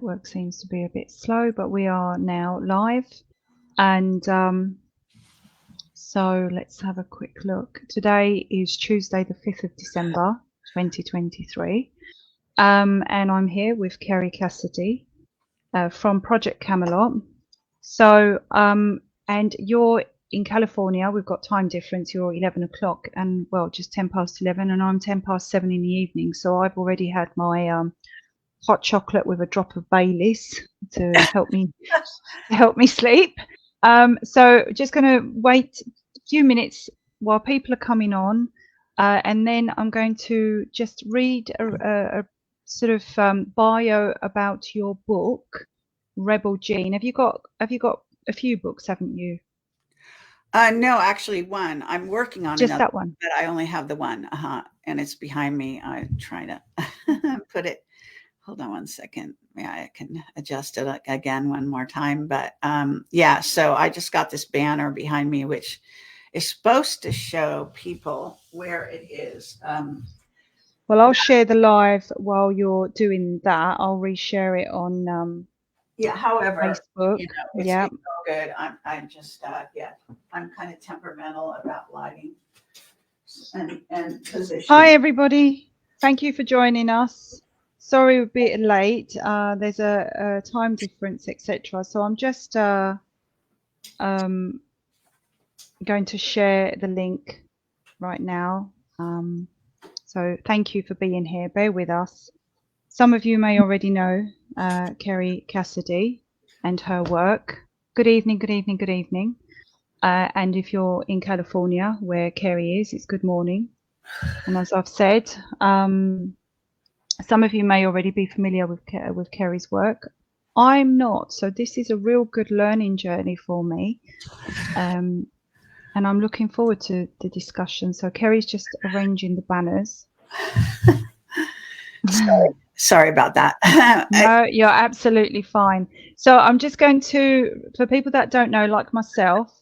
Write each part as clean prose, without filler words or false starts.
network seems to be a bit slow, but we are now live. And so let's have a quick look. Today is Tuesday, the 5th of December, 2023. And I'm here with Kerry Cassidy from Project Camelot. So, and you're in California. We've got time difference. You're 11 o'clock and, well, just 10 past 11, and I'm 10 past 7 in the evening. So I've already had my hot chocolate with a drop of Baileys to help me sleep. So just going to wait a few minutes while people are coming on, and then I'm going to just read a sort of bio about your book, Rebel Gene. Have you got a few books, haven't you? No, actually one. I'm working on Just another, that one. but I only have the one. And it's behind me. I try to put it. Hold on one second. Yeah, I can adjust it again one more time. But yeah, so I just got this banner behind me, which is supposed to show people where it is. Well, I'll share the live while you're doing that. I'll reshare it on Yeah, however, Facebook. it's all good. I'm just yeah, I'm kind of temperamental about lighting and position. Hi, everybody. Thank you for joining us. Sorry we're a bit late. There's a time difference, etc. So I'm just going to share the link right now. So thank you for being here. Bear with us. Some of you may already know Kerry Cassidy and her work. Good evening, good evening, good evening. And if you're in California, where Kerry is, it's good morning. And as I've said, some of you may already be familiar with Kerry's work. I'm not, so this is a real good learning journey for me. And I'm looking forward to the discussion. So Kerry's just arranging the banners. Sorry about that. No, you're absolutely fine. So I'm just going to, for people that don't know, like myself,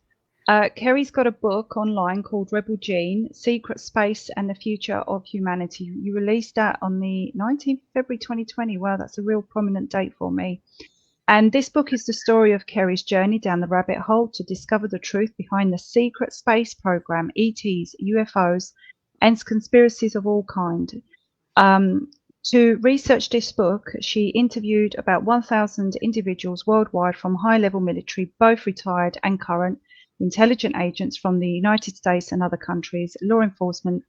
Kerry's got a book online called Rebel Gene, Secret Space and the Future of Humanity. You released that on the 19th of February 2020. Wow, that's a real prominent date for me. And this book is the story of Kerry's journey down the rabbit hole to discover the truth behind the secret space program, ETs, UFOs, and conspiracies of all kind. To research this book, she interviewed about 1,000 individuals worldwide from high-level military, both retired and current, intelligent agents from the United States and other countries, law enforcement,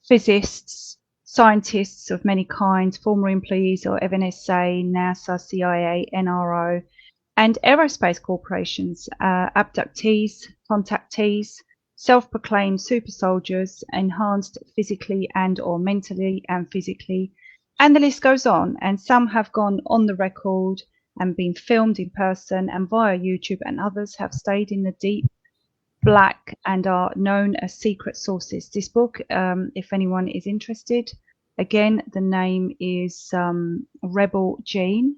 physicists, scientists of many kinds, former employees of NSA, NASA, CIA, NRO, and aerospace corporations, abductees, contactees, self-proclaimed super soldiers, enhanced physically and or mentally and physically, and the list goes on. And some have gone on the record and been filmed in person and via YouTube, and others have stayed in the deep black and are known as secret sources. This book, if anyone is interested, again, the name is Rebel Gene.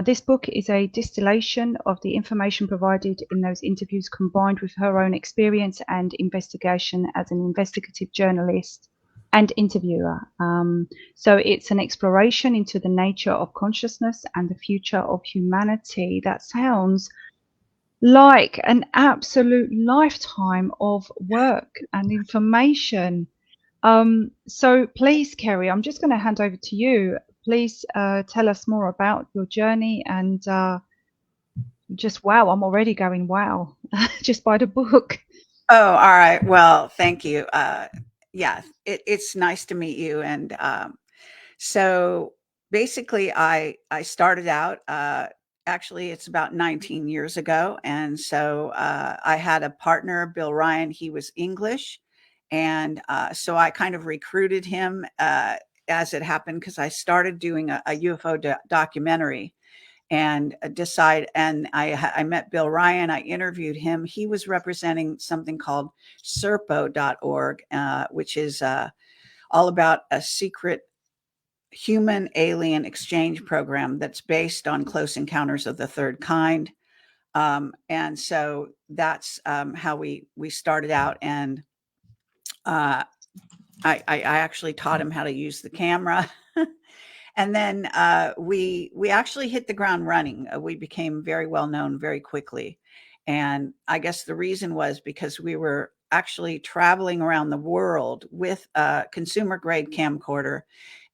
This book is a distillation of the information provided in those interviews, combined with her own experience and investigation as an investigative journalist and interviewer. So it's an exploration into the nature of consciousness and the future of humanity. That sounds like an absolute lifetime of work and information. So please, Kerry, I'm just going to hand over to you. Please tell us more about your journey and just wow, I'm already going wow just by the book. Oh, all right. Well, thank you. Yeah, it's nice to meet you. And so basically, I started out. Actually, it's about 19 years ago, and so I had a partner, Bill Ryan. He was English, and so I kind of recruited him as it happened because I started doing a UFO documentary. And I met Bill Ryan. I interviewed him. He was representing something called serpo.org, which is all about a secret human alien exchange program that's based on close encounters of the third kind. And so that's how we started out. And I actually taught him how to use the camera. And then we actually hit the ground running. We became very well known very quickly. And I guess the reason was because we were actually traveling around the world with a consumer grade camcorder.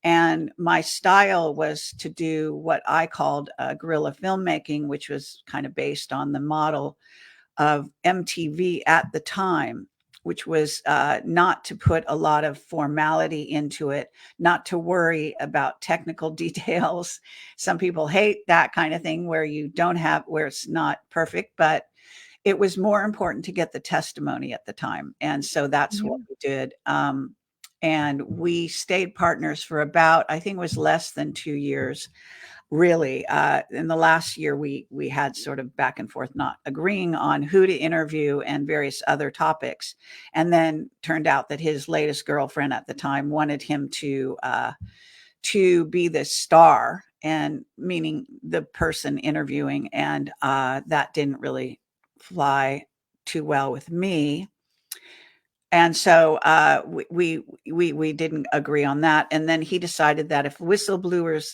And my style was to do what I called guerrilla filmmaking, which was kind of based on the model of MTV at the time, which was not to put a lot of formality into it, not to worry about technical details. Some people hate that kind of thing where you don't have, where it's not perfect, but it was more important to get the testimony at the time. And so that's Yeah. what we did. And we stayed partners for about, I think it was less than 2 years. Really, in the last year, we had sort of back and forth, not agreeing on who to interview and various other topics. And then turned out that his latest girlfriend at the time wanted him to be the star, and meaning the person interviewing, and that didn't really fly too well with me. And so we didn't agree on that. And then he decided that if whistleblowers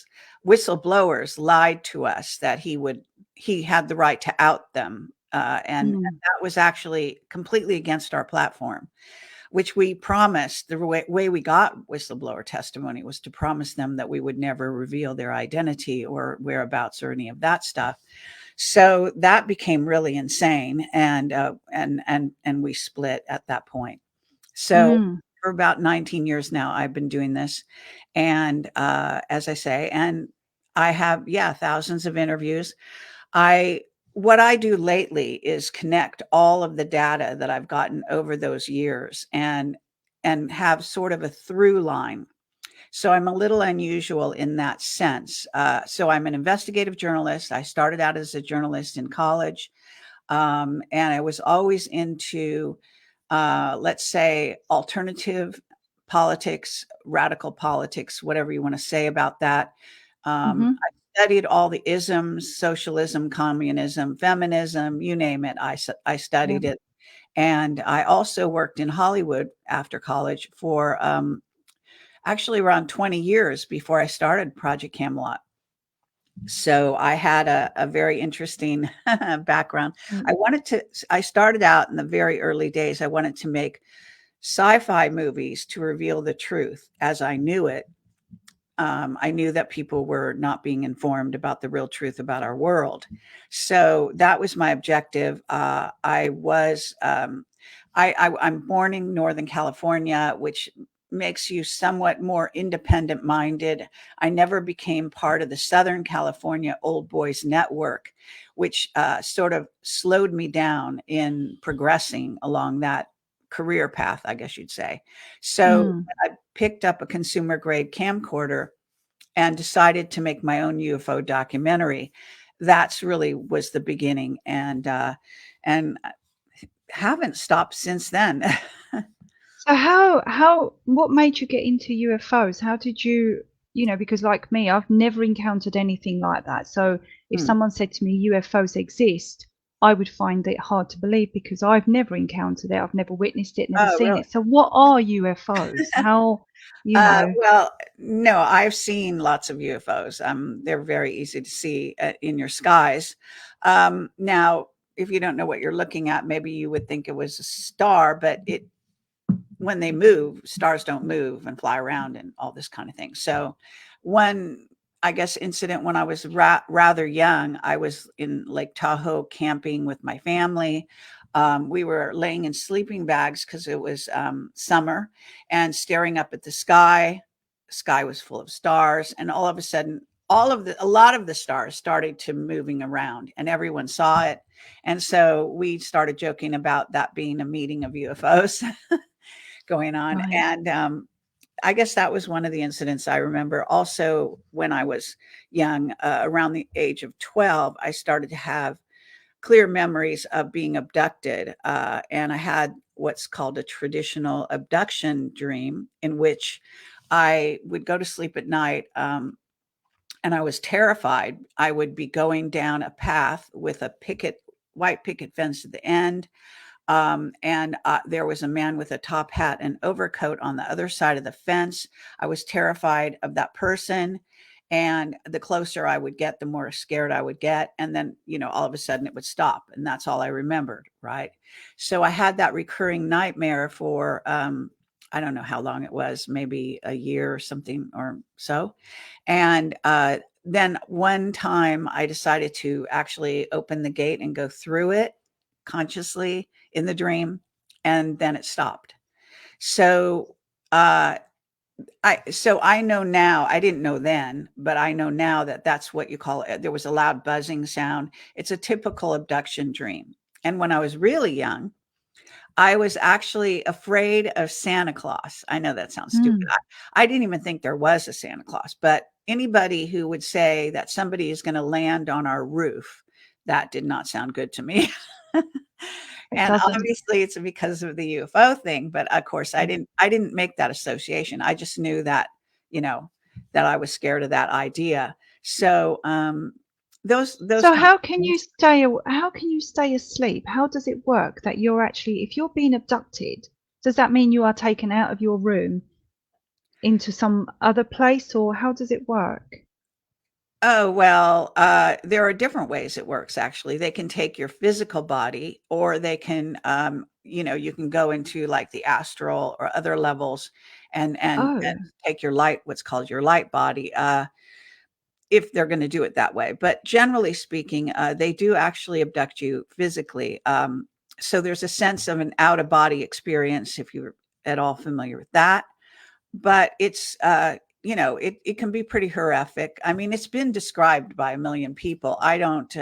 lied to us, that he had the right to out them. And Mm. that was actually completely against our platform, which we promised. The way we got whistleblower testimony was to promise them that we would never reveal their identity or whereabouts or any of that stuff. So that became really insane, and we split at that point. So Mm. for about 19 years now, I've been doing this. And as I say, and I have, yeah, thousands of interviews. I What I do lately is connect all of the data that I've gotten over those years and have sort of a through line. So I'm a little unusual in that sense. So I'm an investigative journalist. I started out as a journalist in college, and I was always into, let's say, alternative politics, radical politics, whatever you want to say about that. Mm-hmm. I studied all the isms: socialism, communism, feminism, you name it. I Yeah. studied it. And I also worked in Hollywood after college for actually around 20 years before I started Project Camelot. So I had a very interesting background. Mm. I started out in the very early days. I wanted to make sci-fi movies to reveal the truth as I knew it. I knew that people were not being informed about the real truth about our world. So that was my objective. I'm born in Northern California, which makes you somewhat more independent minded. I never became part of the Southern California Old Boys Network, which sort of slowed me down in progressing along that career path, I guess you'd say. So Mm. I picked up a consumer grade camcorder and decided to make my own UFO documentary. That's really was the beginning, and haven't stopped since then. So how what made you get into UFOs? How did you, because like me, I've never encountered anything like that. So if Hmm. someone said to me UFOs exist, I would find it hard to believe because I've never encountered it. I've never witnessed it, never Oh, seen really? it. So what are UFOs? How, you know? Well, no, I've seen lots of UFOs. They're very easy to see in your skies. Now, if you don't know what you're looking at, maybe you would think it was a star, but when they move, stars don't move and fly around and all this kind of thing. So, one, I guess, incident when I was rather young, I was in Lake Tahoe camping with my family. We were laying in sleeping bags because it was summer, and staring up at the sky. The sky was full of stars, and all of a sudden, a lot of the stars started to moving around, and everyone saw it. And so we started joking about that being a meeting of UFOs going on. Right. And I guess that was one of the incidents I remember. Also, when I was young, around the age of 12, I started to have clear memories of being abducted. And I had what's called a traditional abduction dream, in which I would go to sleep at night. And I was terrified. I would be going down a path with a white picket fence at the end, and there was a man with a top hat and overcoat on the other side of the fence. I was terrified of that person. And the closer I would get, the more scared I would get. And then, all of a sudden it would stop. And that's all I remembered. Right. So I had that recurring nightmare for, I don't know how long it was, maybe a year or something or so. And then one time I decided to actually open the gate and go through it consciously in the dream. And then it stopped. So, uh, I know now, I didn't know then, but I know now that that's what you call it. There was a loud buzzing sound. It's a typical abduction dream. And when I was really young, I was actually afraid of Santa Claus. I know that sounds stupid. Mm. I didn't even think there was a Santa Claus, but anybody who would say that somebody is going to land on our roof, that did not sound good to me. It And doesn't. obviously it's because of the UFO thing, but of course Mm. I didn't make that association. I just knew that, you know, that I was scared of that idea. So, those So kind of how can you things. stay how can you stay asleep? How does it work that you're actually, if you're being abducted, does that mean you are taken out of your room into some other place, or how does it work? Oh, well, there are different ways it works, actually. They can take your physical body, or they can, you can go into like the astral or other levels and Oh. take your light, what's called your light body, if they're going to do it that way. But generally speaking, they do actually abduct you physically. So there's a sense of an out of body experience, if you're at all familiar with that. But it's, it can be pretty horrific. I mean, it's been described by a million people. I don't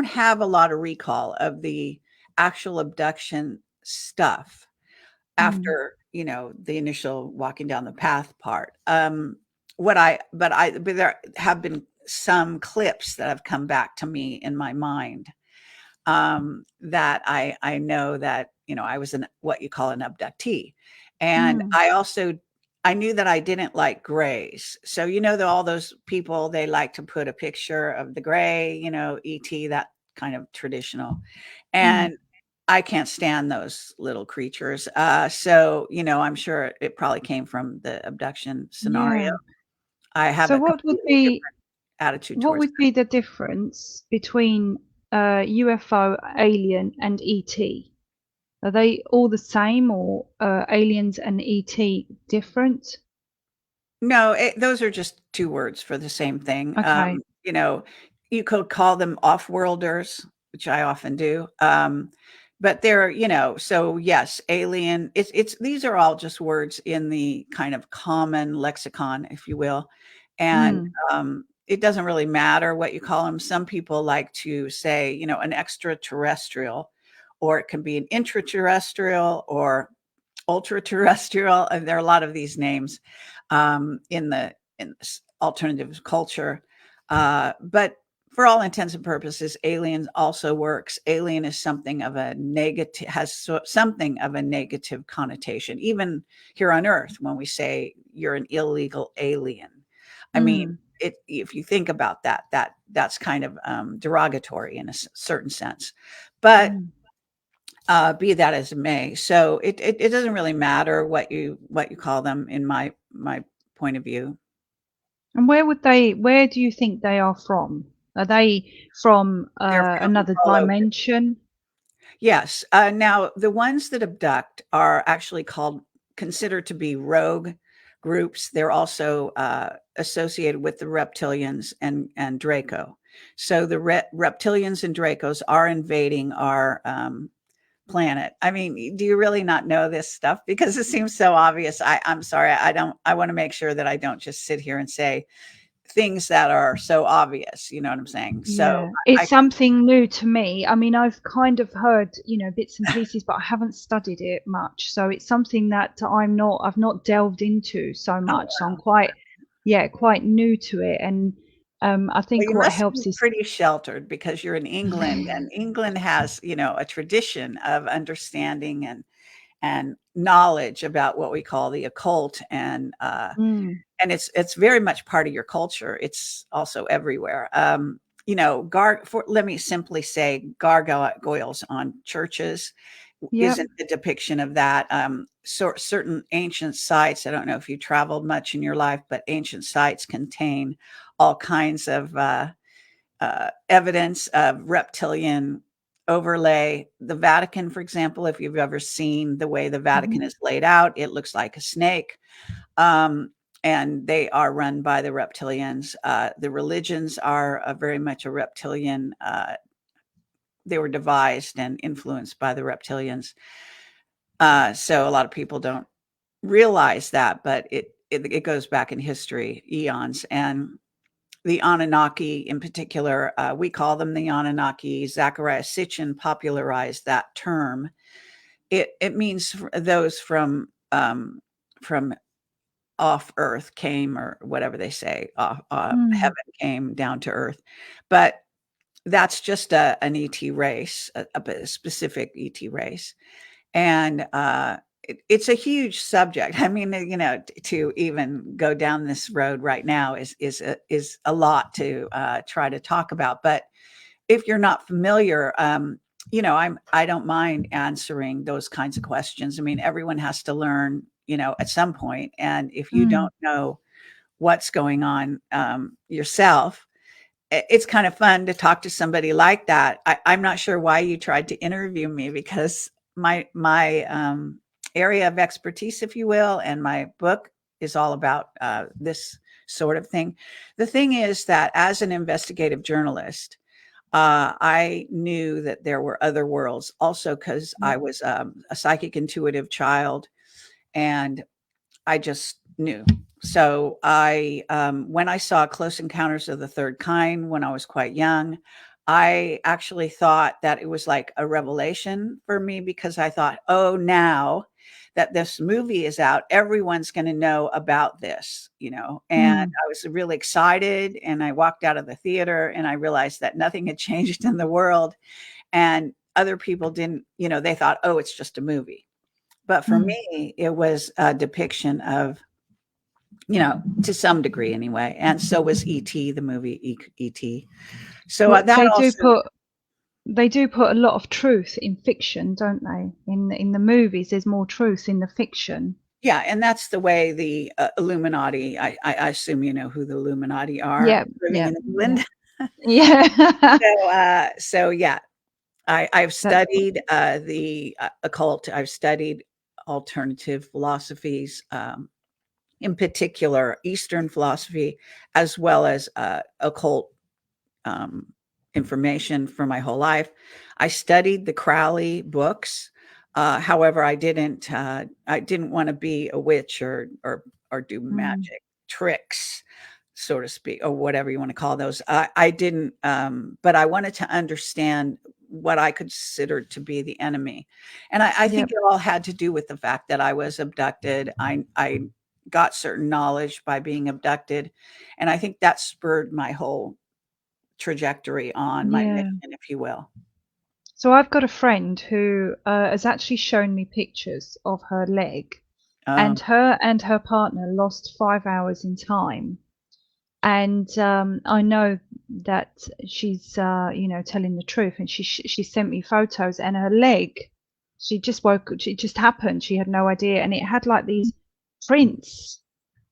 have a lot of recall of the actual abduction stuff Mm. after, the initial walking down the path part. But there have been some clips that have come back to me in my mind, that I know that, I was what you call an abductee. And Mm. I knew that I didn't like grays. So, all those people, they like to put a picture of the gray, ET, that kind of traditional. Mm. And I can't stand those little creatures. So, I'm sure it probably came from the abduction scenario. Yeah. I have So a completely different attitude what towards would be the difference between UFO, alien, and ET? Are they all the same, or aliens and ET different? No, those are just 2 words for the same thing. Okay. You could call them off-worlders, which I often do. But they're, so yes, alien, it's these are all just words in the kind of common lexicon, if you will. And, Mm. it doesn't really matter what you call them. Some people like to say, an extraterrestrial, or it can be an intraterrestrial or ultra terrestrial. And there are a lot of these names, in this alternative culture. But for all intents and purposes, alien also works. Alien is something of a negative, something of a negative connotation, even here on Earth, when we say you're an illegal alien. I mean, Mm. if you think about that's kind of, derogatory in a certain sense. But Mm. be that as it may, so it doesn't really matter what you call them, in my point of view. And where do you think they are from? Are they from They're from another all over. dimension? Yes. Now the ones that abduct are actually considered to be rogue groups. They're also, associated with the reptilians and Draco. So the reptilians and Dracos are invading our, planet. I mean, do you really not know this stuff? Because it seems so obvious. I'm sorry. I don't. I want to make sure that I don't just sit here and say things that are so obvious. You know what I'm saying? So Yeah, I it's something new to me. I mean, I've kind of heard, bits and pieces, but I haven't studied it much. So it's something that I've not delved into so oh, much. So I'm wow. quite new to it. And I Well, think you what must helps be is, pretty sheltered because you're in England, and England has, a tradition of understanding and knowledge about what we call the occult, mm, and it's very much part of your culture. It's also everywhere. Let me simply say gargoyles on churches Yep. isn't a depiction of that. Certain ancient sites, I don't know if you traveled much in your life, but ancient sites contain all kinds of evidence of reptilian overlay. The Vatican, for example, if you've ever seen the way the Vatican Mhm. is laid out, it looks like a snake. And they are run by the reptilians. The religions are very much a reptilian. They were devised and influenced by the reptilians. So a lot of people don't realize that, but it goes back in history, eons. And the Anunnaki in particular, we call them the Anunnaki. Zachariah Sitchin popularized that term. It means those from off Earth came, or whatever they say, off Mm. heaven came down to Earth, but that's just an ET race, a specific ET race, and it's a huge subject. I mean, to even go down this road right now is a lot to try to talk about. But if you're not familiar, I don't mind answering those kinds of questions. I mean, everyone has to learn, at some point, and if you Mm. don't know what's going on yourself, it's kind of fun to talk to somebody like that. I'm not sure why you tried to interview me, because my area of expertise, if you will, and my book is all about this sort of thing. The thing is that as an investigative journalist, I knew that there were other worlds also, because I Yep. was a psychic intuitive child, and I just knew. So when I saw Close Encounters of the Third Kind when I was quite young, I actually thought that it was like a revelation for me, because I thought, oh, now that this movie is out, everyone's going to know about this, and Mm. I was really excited. And I walked out of the theater and I realized that nothing had changed in the world. And other people didn't, they thought, oh, it's just a movie. But for Mm. me, it was a depiction of, to some degree anyway. And so was E.T., the movie E.T. So Well, that also, they do put a lot of truth in fiction, don't they? In the movies, there's more truth in the fiction. yeah, and that's the way the Illuminati, I assume you know who the Illuminati are, Yep. living Yep. in Yep. England. Yeah. So yeah, I've That's studied the occult. I've studied alternative philosophies, in particular Eastern philosophy, as well as occult um, information for my whole life. I studied the Crowley books. However, I didn't want to be a witch, or do mm. magic tricks, so to speak, or whatever you want to call those. I didn't, but I wanted to understand what I considered to be the enemy, and I think Yep. it all had to do with the fact that I was abducted. I got certain knowledge by being abducted, and I think that spurred my whole trajectory on my Yeah. mission, if you will. So I've got a friend who has actually shown me pictures of her leg, Um, and her partner lost 5 hours in time. And I know that she's telling the truth, and she sent me photos, and her leg, she just woke, it just happened, she had no idea, and it had like these prints,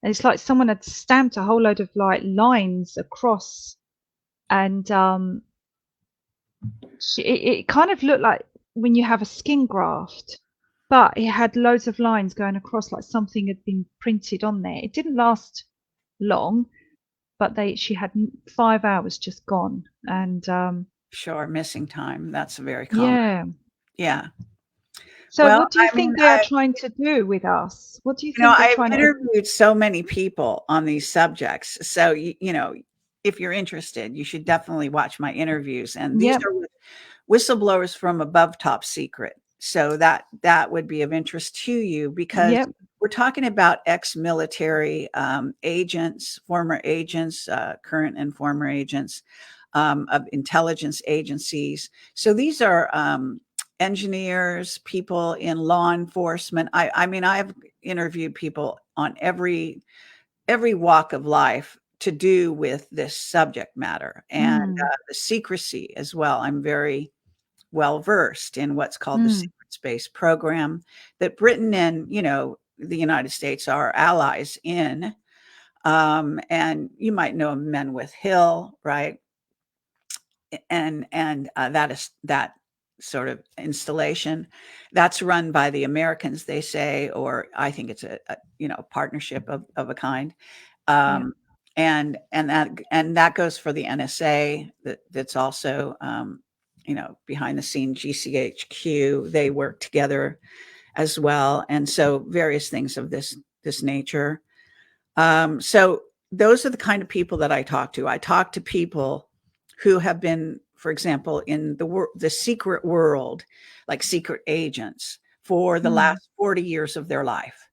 and it's like someone had stamped a whole load of like lines across, and it kind of looked like when you have a skin graft, but it had loads of lines going across, like something had been printed on there. It didn't last long, but she had 5 hours just gone, and sure, missing time. That's very common. yeah. Yeah. So Well, what do you I mean, think they are trying to do with us? What do you think they're I've trying to? interviewed so many people on these subjects. So, if you're interested, you should definitely watch my interviews. And these Yep. are with whistleblowers from above top secret. So that would be of interest to you, because Yep. we're talking about ex-military agents, former agents, current and former agents of intelligence agencies. So these are engineers, people in law enforcement. I mean, I've interviewed people on every walk of life to do with this subject matter, and Mm. the secrecy as well. I'm very well versed in what's called the Mm. secret space program that Britain and, the United States are allies in. And you might know Menwith Hill, right? And that sort of installation that's run by the Americans, they say, or I think it's a partnership of a kind. Yeah. And that goes for the NSA. That's also behind the scene GCHQ. They work together as well, and so various things of this nature. So those are the kind of people that I talk to. I talk to people who have been, for example, in the secret world, like secret agents, for the Mm. last 40 years of their life,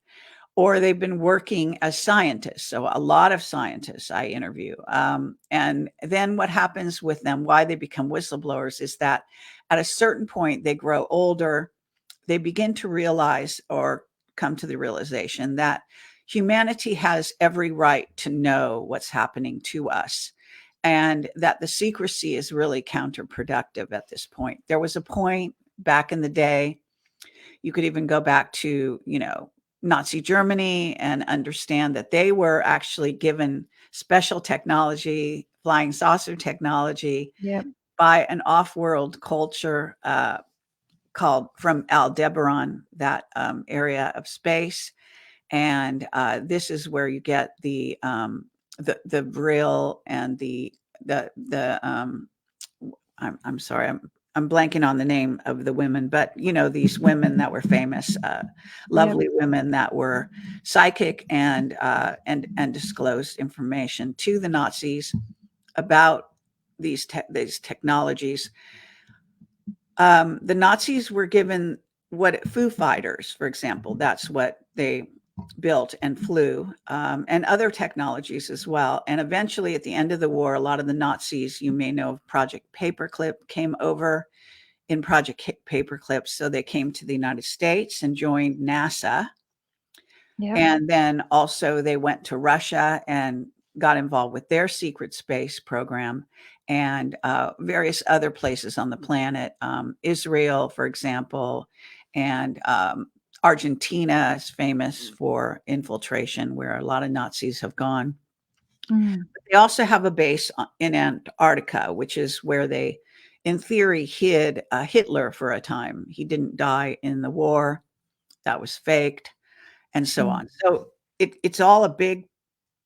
or they've been working as scientists. So a lot of scientists I interview. And then what happens with them, why they become whistleblowers, is that at a certain point they grow older, they begin to realize or come to the realization that humanity has every right to know what's happening to us, and that the secrecy is really counterproductive at this point. There was a point back in the day, you could even go back to, Nazi Germany, and understand that they were actually given special technology, flying saucer technology, Yeah. by an off-world culture called from Aldebaran, that area of space. And this is where you get the vril and the I'm sorry, I'm blanking on the name of the women, but these women that were famous, Yeah. lovely women that were psychic and disclosed information to the Nazis about these technologies. The Nazis were given what Foo Fighters, for example, that's what they built and flew, and other technologies as well. And eventually, at the end of the war, a lot of the Nazis, you may know of Project Paperclip, came over in Project Paperclip. So they came to the United States and joined NASA. Yeah. And then also they went to Russia and got involved with their secret space program, and various other places on the planet, Israel, for example, and Argentina is famous for infiltration, where a lot of Nazis have gone. Mm. But they also have a base in Antarctica, which is where they, in theory, hid Hitler for a time. He didn't die in the war. That was faked, and so Mm. on. So it's all a big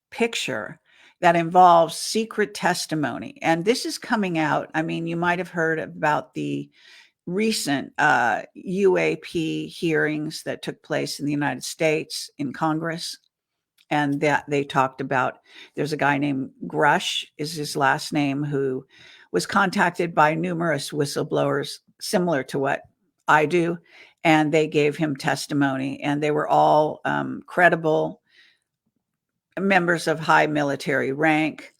picture that involves secret testimony. And this is coming out. I mean, you might have heard about the recent UAP hearings that took place in the United States in Congress. And that they talked about, there's a guy named Grush, is his last name, who was contacted by numerous whistleblowers similar to what I do. And they gave him testimony, and they were all credible members of high military rank.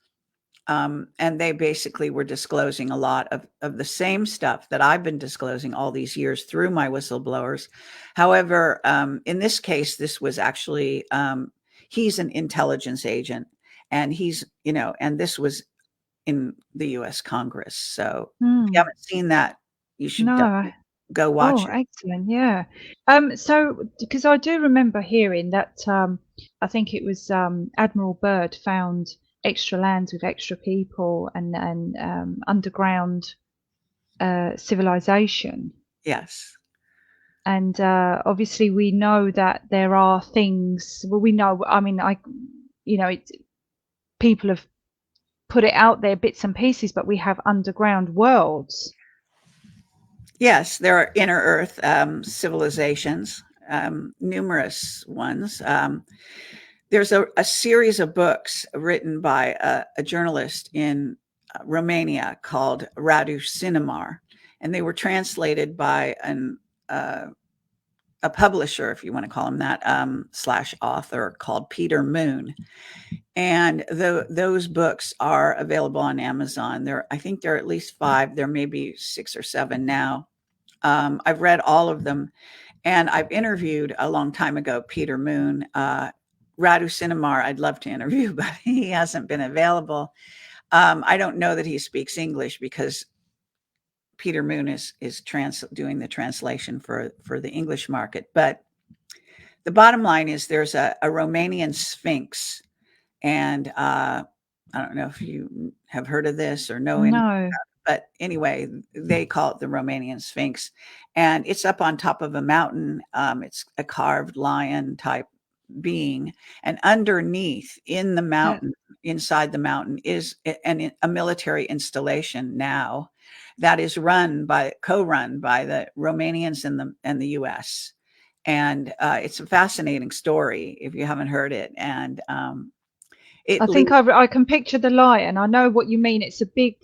And they basically were disclosing a lot of the same stuff that I've been disclosing all these years through my whistleblowers. However, in this case, this was actually, he's an intelligence agent, and and this was in the US Congress. So if you Mm. haven't seen that, you should No. definitely go watch Oh, it. excellent. Yeah. So because I do remember hearing that, I think it was Admiral Byrd found extra lands with extra people and underground civilization. Yes. And obviously we know that there are things. Well, we know. I mean, people have put it out there, bits and pieces, but we have underground worlds. Yes, there are inner Earth civilizations, numerous ones. There's a series of books written by a journalist in Romania called Radu Cinemar, and they were translated by uh, a publisher, if you want to call him that, slash author, called Peter Moon. And those books are available on Amazon. I think there are at least 5. There may be 6 or 7 now. I've read all of them, and I've interviewed a long time ago Peter Moon. Radu Cinemar, I'd love to interview, but he hasn't been available. I don't know that he speaks English, because Peter Moon is doing the translation for the English market. But the bottom line is there's a Romanian Sphinx, and I don't know if you have heard of this or know anything, No. but anyway, they call it the Romanian Sphinx, and it's up on top of a mountain. It's a carved lion type being, and underneath in the mountain, inside the mountain, is a military installation now that is co-run by the Romanians and the U.S. And it's a fascinating story if you haven't heard it. And I think I can picture the lion. I know what you mean. It's a big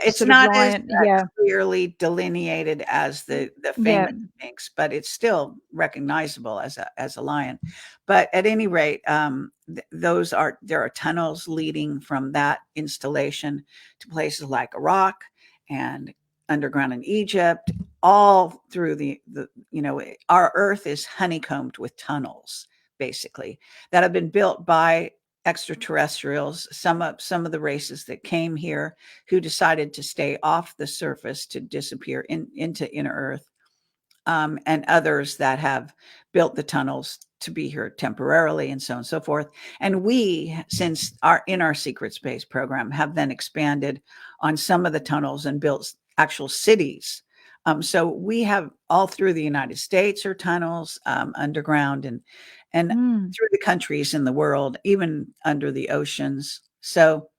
it's sort of not as lion. Yeah. clearly delineated as the Yeah. famous Sphinx, but it's still recognizable as a lion. But at any rate, there are tunnels leading from that installation to places like Iraq and underground in Egypt, all through the our Earth is honeycombed with tunnels, basically, that have been built by extraterrestrials, some of the races that came here who decided to stay off the surface to disappear into inner Earth, and others that have built the tunnels to be here temporarily, and so on and so forth. And we, since in our secret space program, have then expanded on some of the tunnels and built actual cities. So we have all through the United States are tunnels underground, and through the countries in the world, even under the oceans. So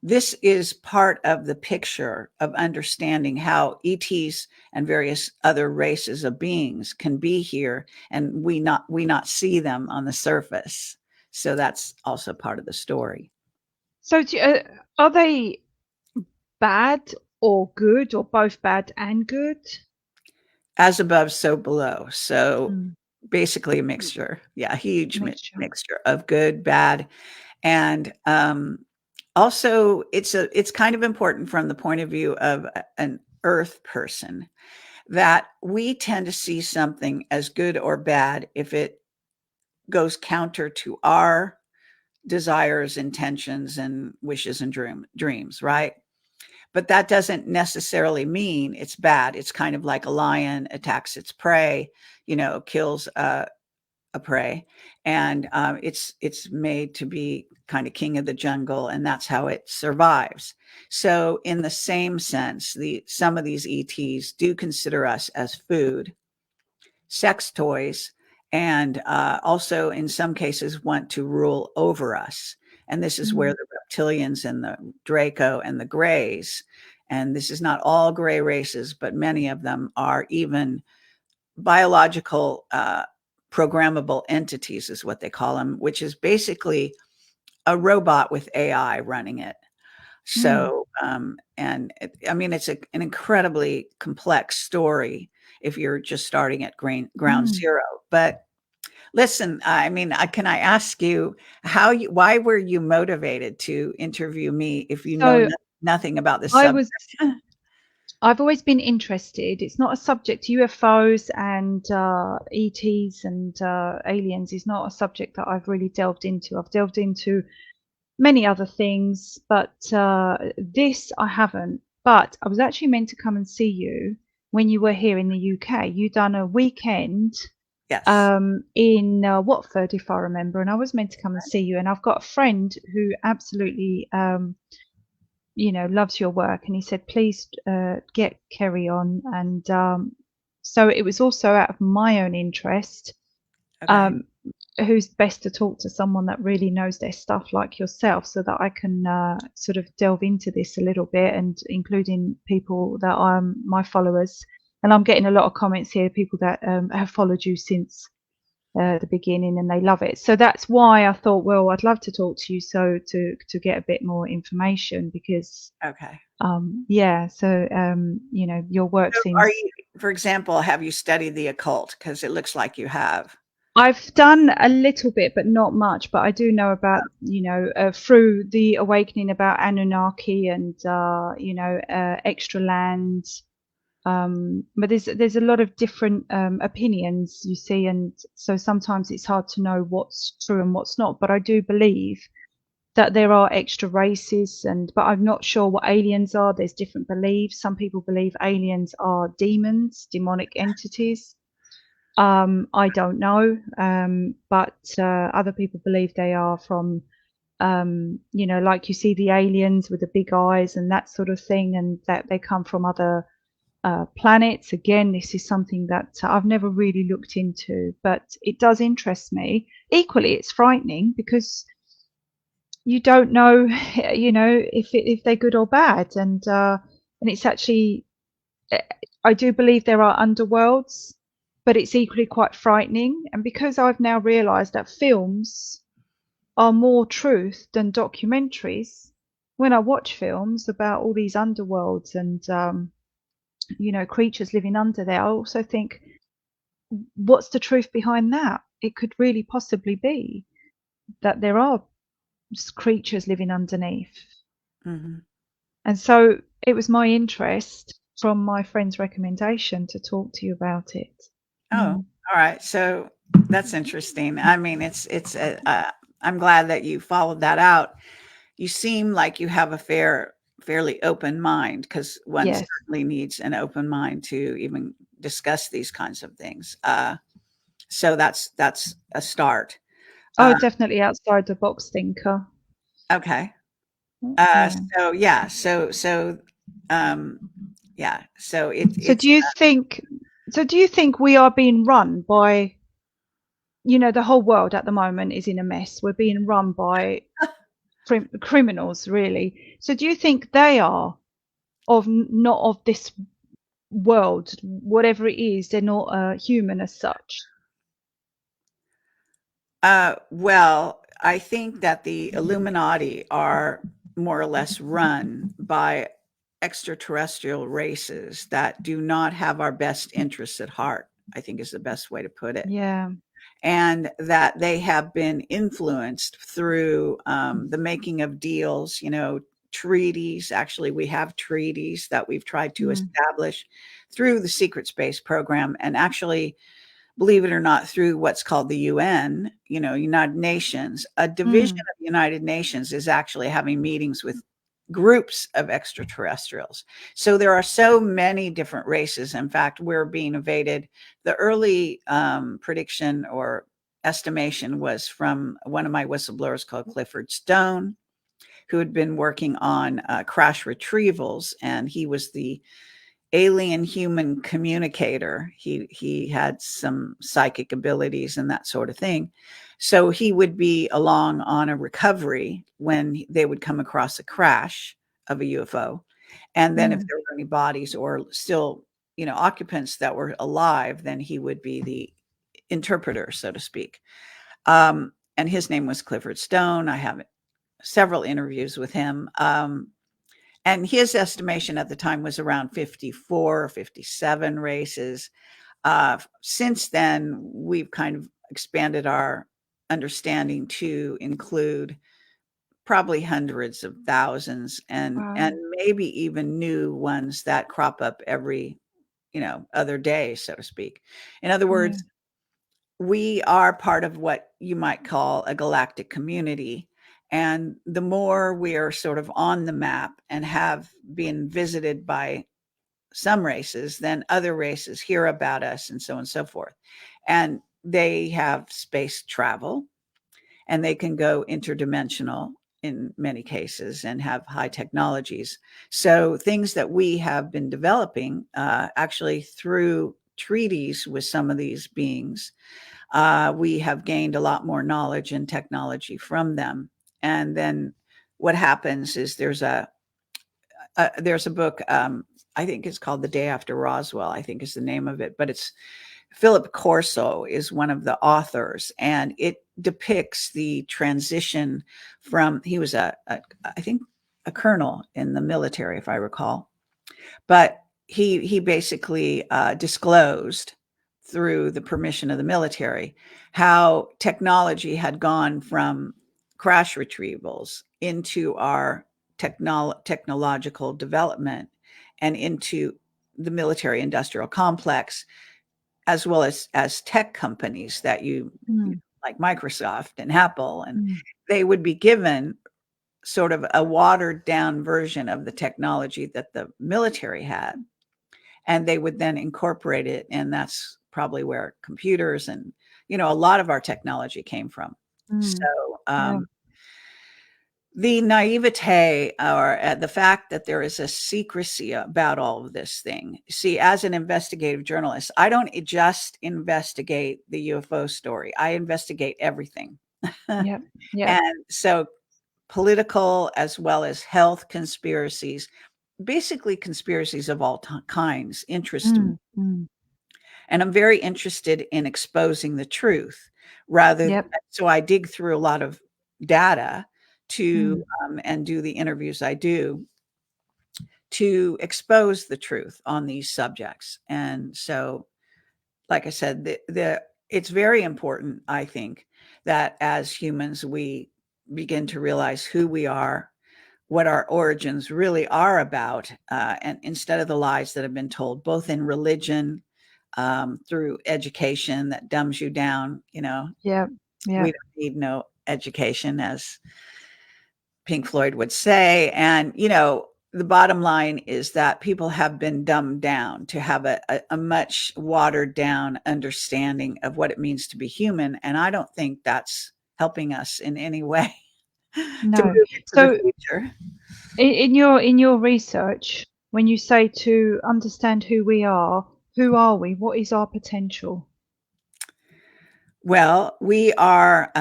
this is part of the picture of understanding how ETs and various other races of beings can be here, and we not see them on the surface. So that's also part of the story. So are they bad or good, or both bad and good? As above, so below. So basically a mixture. Yeah, a huge mixture of good, bad, and also it's kind of important from the point of view of an Earth person that we tend to see something as good or bad if it goes counter to our desires, intentions, and wishes and dreams, right? But that doesn't necessarily mean it's bad. It's kind of like a lion attacks its prey, kills a prey, and it's made to be kind of king of the jungle, and that's how it survives. So in the same sense, some of these ETs do consider us as food, sex toys, and also in some cases want to rule over us. And this is where the reptilians and the Draco and the grays, and this is not all gray races, but many of them are even biological programmable entities is what they call them, which is basically a robot with AI running it. So, it's an incredibly complex story if you're just starting at ground zero. But listen, can I ask you why were you motivated to interview me if you know nothing about this subject? I've always been interested. It's not a subject. UFOs and ETs and aliens is not a subject that I've really delved into. I've delved into many other things, but this I haven't. But I was actually meant to come and see you when you were here in the UK. You done a weekend in Watford, if I remember, and I was meant to come and see you. And I've got a friend who absolutely loves your work, and he said please get Kerry on, and so it was also out of my own interest. Who's best to talk to someone that really knows their stuff like yourself, so that I can sort of delve into this a little bit, and including people that are my followers. And I'm getting a lot of comments here, people that have followed you since the beginning, and they love it. So that's why I thought, well, I'd love to talk to you, so to get a bit more information, because your work seems. For example, have you studied the occult? Because it looks like you have. I've done a little bit, but not much. But I do know about, through the awakening, about Anunnaki and extra land. But there's a lot of different opinions, you see, and so sometimes it's hard to know what's true and what's not. But I do believe that there are extra races, but I'm not sure what aliens are. There's different beliefs. Some people believe aliens are demons, demonic entities. I don't know, but other people believe they are from, like you see the aliens with the big eyes and that sort of thing, and that they come from other planets. Again, this is something that I've never really looked into, but it does interest me. Equally, it's frightening because you don't know, if they're good or bad, and it's actually, I do believe there are underworlds, but it's equally quite frightening. And because I've now realised that films are more truth than documentaries, when I watch films about all these underworlds and creatures living under there, I also think, what's the truth behind that? It could really possibly be that there are creatures living underneath. Mm-hmm. And so it was my interest from my friend's recommendation to talk to you about it. Oh, all right. So that's interesting. I mean, I'm glad that you followed that out. You seem like you have a fairly open mind, because one Yes. certainly needs an open mind to even discuss these kinds of things. So that's a start. Oh, Uh, definitely outside the box thinker. okay. Yeah. So yeah. Um, yeah. So So it's do you think we are being run by, the whole world at the moment is in a mess. We're being run by criminals, really. So do you think they are not of this world, whatever it is, they're not human as such? well, I think that the Illuminati are more or less run by extraterrestrial races that do not have our best interests at heart, I think is the best way to put it. Yeah. And that they have been influenced through the making of deals, treaties. Actually, we have treaties that we've tried to Mm. establish through the secret space program, and actually, believe it or not, through what's called the UN, United Nations. A division Mm. of the United Nations is actually having meetings with groups of extraterrestrials. So there are so many different races. In fact, we're being invaded. The early prediction or estimation was from one of my whistleblowers called Clifford Stone, who had been working on crash retrievals, and he was the alien human communicator. He had some psychic abilities and that sort of thing. So he would be along on a recovery when they would come across a crash of a UFO. And then if Mm. there were any bodies or still, occupants that were alive, then he would be the interpreter, so to speak. And his name was Clifford Stone. I have several interviews with him. And his estimation at the time was around 54 or 57 races. Since then, we've kind of expanded our understanding to include probably hundreds of thousands, and Wow. maybe even new ones that crop up every other day, so to speak. In other Yeah. words, we are part of what you might call a galactic community. And the more we are sort of on the map and have been visited by some races, then other races hear about us, and so on and so forth. And they have space travel, and they can go interdimensional in many cases and have high technologies. So things that we have been developing actually through treaties with some of these beings, we have gained a lot more knowledge and technology from them. And then what happens is there's a book, I think it's called The Day After Roswell, I think is the name of it, but it's Philip Corso is one of the authors, and it depicts the transition from, he was I think a colonel in the military, if I recall, but he basically disclosed through the permission of the military how technology had gone from crash retrievals into our technological development and into the military industrial complex, as well as tech companies that you Mm. like Microsoft and Apple, and Mm. they would be given sort of a watered down version of the technology that the military had, and they would then incorporate it, and that's probably where computers and a lot of our technology came from. Mm. So Yeah. the naivete, or the fact that there is a secrecy about all of this thing. See, as an investigative journalist, I don't just investigate the UFO story. I investigate everything. Yeah. Yeah. And so political as well as health conspiracies, basically conspiracies of all kinds interest me. Mm. Mm. And I'm very interested in exposing the truth rather. Yep. So I dig through a lot of data to Mm. and do the interviews I do to expose the truth on these subjects. And so, like I said, it's very important, I think, that as humans we begin to realize who we are, what our origins really are about, and instead of the lies that have been told, both in religion, through education that dumbs you down. Yeah. Yeah. We don't need no education, as Pink Floyd would say. And, the bottom line is that people have been dumbed down to have a much watered down understanding of what it means to be human. And I don't think that's helping us in any way to No. move into the So future. in your research, when you say to understand who are we? What is our potential? Well, we are,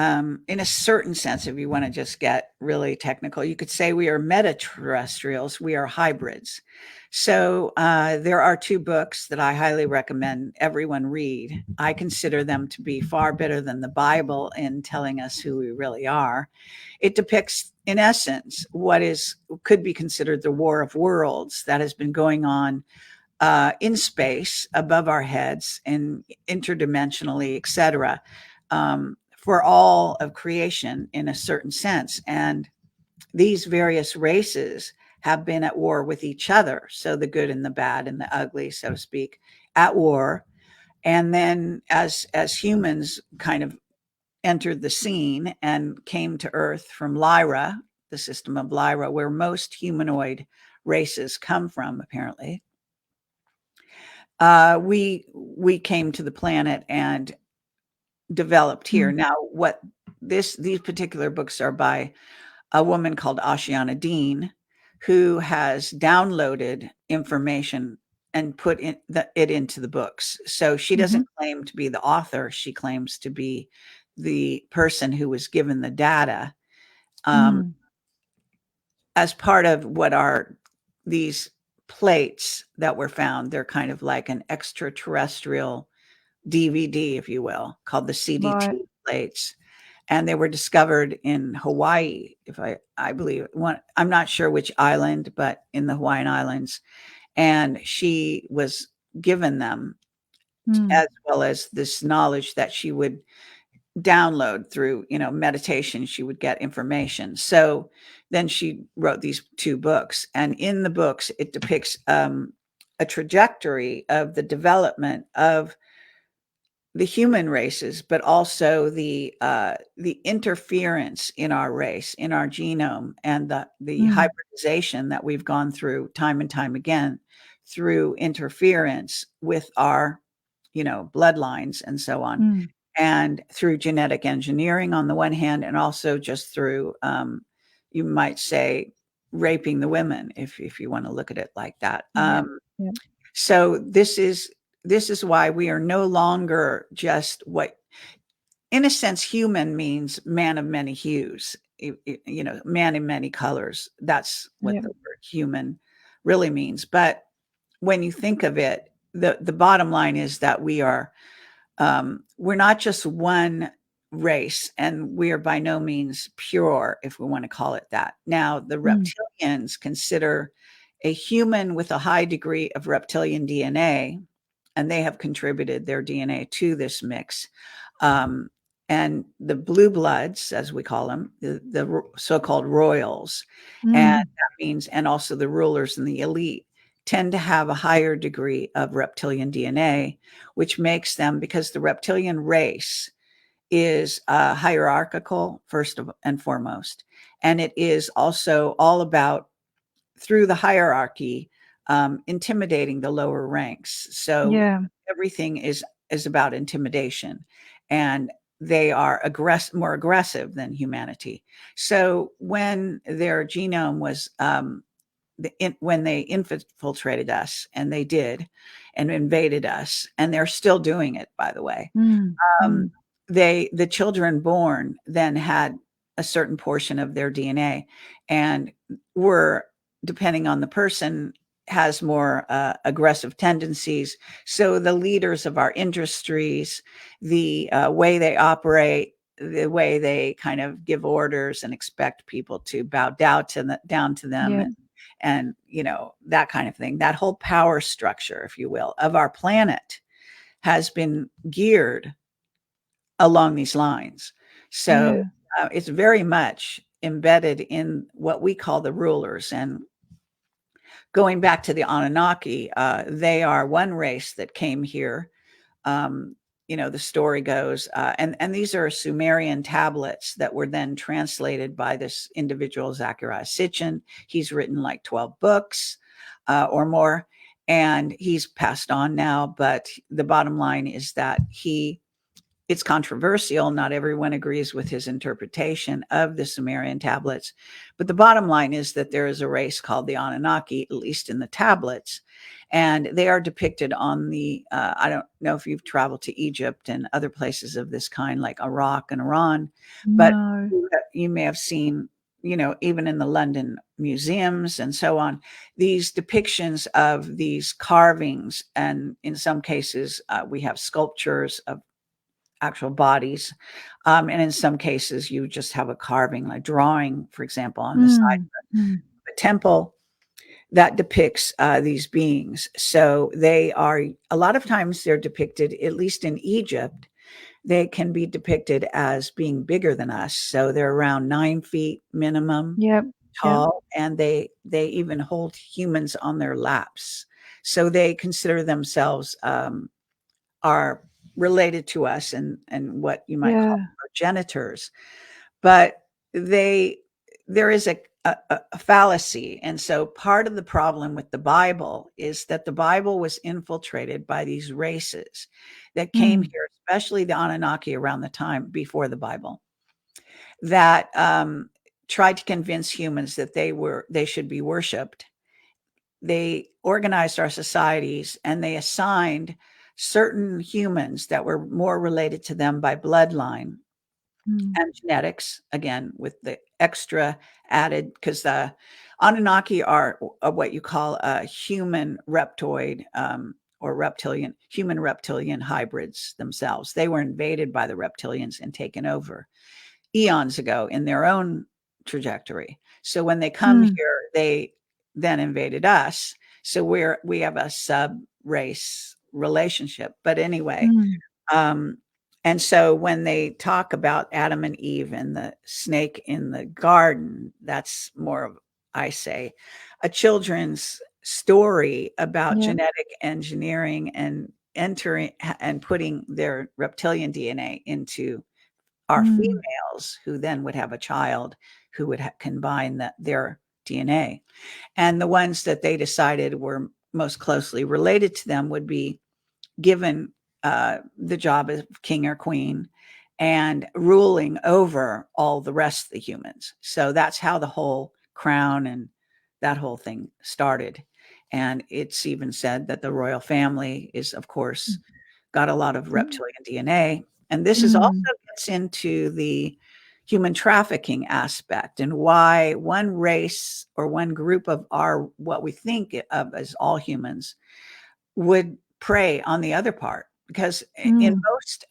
in a certain sense, if you want to just get really technical, you could say we are meta-terrestrials. We are hybrids. So there are two books that I highly recommend everyone read. I consider them to be far better than the Bible in telling us who we really are. It depicts, in essence, what could be considered the war of worlds that has been going on in space above our heads and interdimensionally, etc., for all of creation in a certain sense. And these various races have been at war with each other. So the good and the bad and the ugly, so to speak, at war. And then as humans kind of entered the scene and came to Earth from Lyra, the system of Lyra, where most humanoid races come from, apparently, we came to the planet and developed here. Mm. Now, what these particular books are by a woman called Ashiana Dean, who has downloaded information and put it into the books. So she Mm-hmm. doesn't claim to be the author; she claims to be the person who was given the data. Um, Mm. as part of what are these plates that were found, they're kind of like an extraterrestrial DVD, if you will, called the Right. CDT plates. And they were discovered in Hawaii, if I believe one. I'm not sure which island, but in the Hawaiian Islands. And she was given them, Mm. as well as this knowledge that she would download through, meditation. She would get information. So then she wrote these two books, and in the books it depicts a trajectory of the development of the human races, but also the interference in our race, in our genome, and the Mm. hybridization that we've gone through time and time again through interference with our, bloodlines and so on, Mm. and through genetic engineering on the one hand, and also just through, you might say, raping the women, if you want to look at it like that. Yeah. Yeah. So this is why we are no longer just what, in a sense, human means man of many hues, man in many colors. That's what Yeah. the word human really means. But when you think of it, the bottom line is that we're not just one race, and we are by no means pure, if we want to call it that. Now, the Mm. reptilians consider a human with a high degree of reptilian DNA, and they have contributed their DNA to this mix. Um, and the blue bloods, as we call them, the so-called royals, and Mm. that means, and also the rulers and the elite, tend to have a higher degree of reptilian DNA, which makes them, because the reptilian race is hierarchical first and foremost, And it is also all about, through the hierarchy, intimidating the lower ranks. So Yeah. everything is about intimidation, and they are more aggressive than humanity. So when their genome was when they infiltrated us, and they did, and invaded us, and they're still doing it, by the way. Mm. Um, Mm. the children born then had a certain portion of their DNA, and were, depending on the person, has more aggressive tendencies. So the leaders of our industries, the way they operate, the way they kind of give orders and expect people to bow down to them, Yeah. and that kind of thing, that whole power structure, if you will, of our planet has been geared along these lines. So Yeah. it's very much embedded in what we call the rulers. And going back to the Anunnaki, they are one race that came here. Um, the story goes, and these are Sumerian tablets that were then translated by this individual, Zachariah Sitchin. He's written like 12 books or more, and he's passed on now. But the bottom line is that it's controversial. Not everyone agrees with his interpretation of the Sumerian tablets. But the bottom line is that there is a race called the Anunnaki, at least in the tablets. And they are depicted on I don't know if you've traveled to Egypt and other places of this kind, like Iraq and Iran, but No. you may have seen, even in the London museums and so on, these depictions of these carvings. And in some cases, we have sculptures of actual bodies. And in some cases, you just have a carving, like drawing, for example, on the side Mm. Mm. of a temple that depicts these beings. So they are, a lot of times they're depicted, at least in Egypt, they can be depicted as being bigger than us. So they're around 9 feet minimum Yep. Yep. tall, and they even hold humans on their laps. So they consider themselves are related to us, and what you might call Yeah. progenitors. But they there is a fallacy. And so part of the problem with the Bible is that the Bible was infiltrated by these races that came Mm. here, especially the Anunnaki, around the time before the Bible, that tried to convince humans that they should be worshipped. They organized our societies, and they assigned certain humans that were more related to them by bloodline Mm. and genetics, again, with the extra added, because the Anunnaki are what you call a human reptoid, or human reptilian hybrids themselves. They were invaded by the reptilians and taken over eons ago in their own trajectory. So when they come Mm. here, they then invaded us. So we have a sub race relationship. But anyway, Mm. um, and so when they talk about Adam and Eve and the snake in the garden, that's more of, I say, a children's story about Yep. genetic engineering and entering and putting their reptilian DNA into our Mm. females, who then would have a child who would combine their DNA. And the ones that they decided were most closely related to them would be given the job of king or queen and ruling over all the rest of the humans. So that's how the whole crown and that whole thing started. And it's even said that the royal family is, of course, got a lot of Mm. reptilian DNA. And this is also Mm. gets into the human trafficking aspect, and why one race or one group of our, what we think of as all humans, would prey on the other part. Because in Mm. most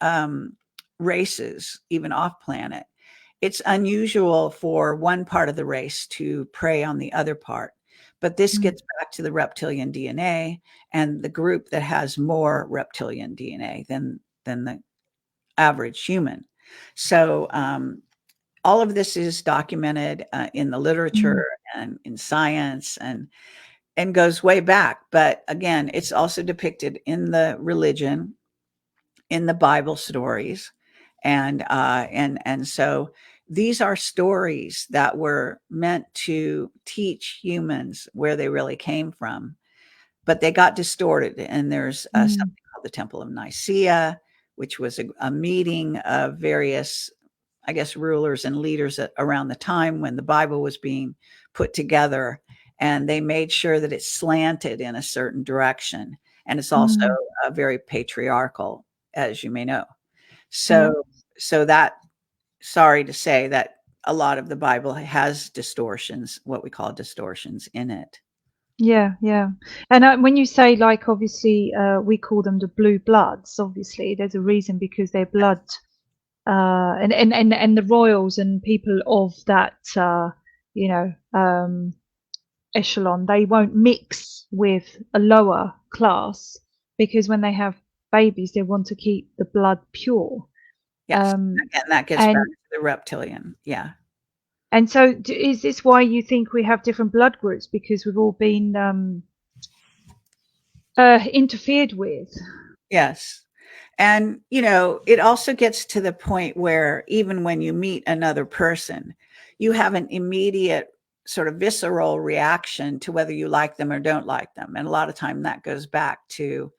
races, even off planet, it's unusual for one part of the race to prey on the other part. But this Mm. gets back to the reptilian DNA and the group that has more reptilian DNA than the average human. So all of this is documented in the Mm. literature and in science, and goes way back. But again, it's also depicted in the religion, in the Bible stories, and so these are stories that were meant to teach humans where they really came from, but they got distorted. And there's Mm, something called the Temple of Nicaea, which was a meeting of various, I guess, rulers and leaders around the time when the Bible was being put together. And they made sure that it slanted in a certain direction. And it's also mm, very patriarchal, as you may know. yeah. So, so that, sorry to say that a lot of the Bible has distortions, what we call distortions in it. Yeah, yeah. And when you say, like, obviously, we call them the blue bloods. Obviously, there's a reason, because their blood, and the royals and people of that, you know, echelon, they won't mix with a lower class, because when they have babies, they want to keep the blood pure. Yes. Um, And that gets back and to the reptilian. Yeah. and so, is this why you think we have different blood groups? Because we've all been interfered with. Yes. And, it also gets to the point where even when you meet another person, you have an immediate sort of visceral reaction to whether you like them or don't like them. And a lot of time that goes back to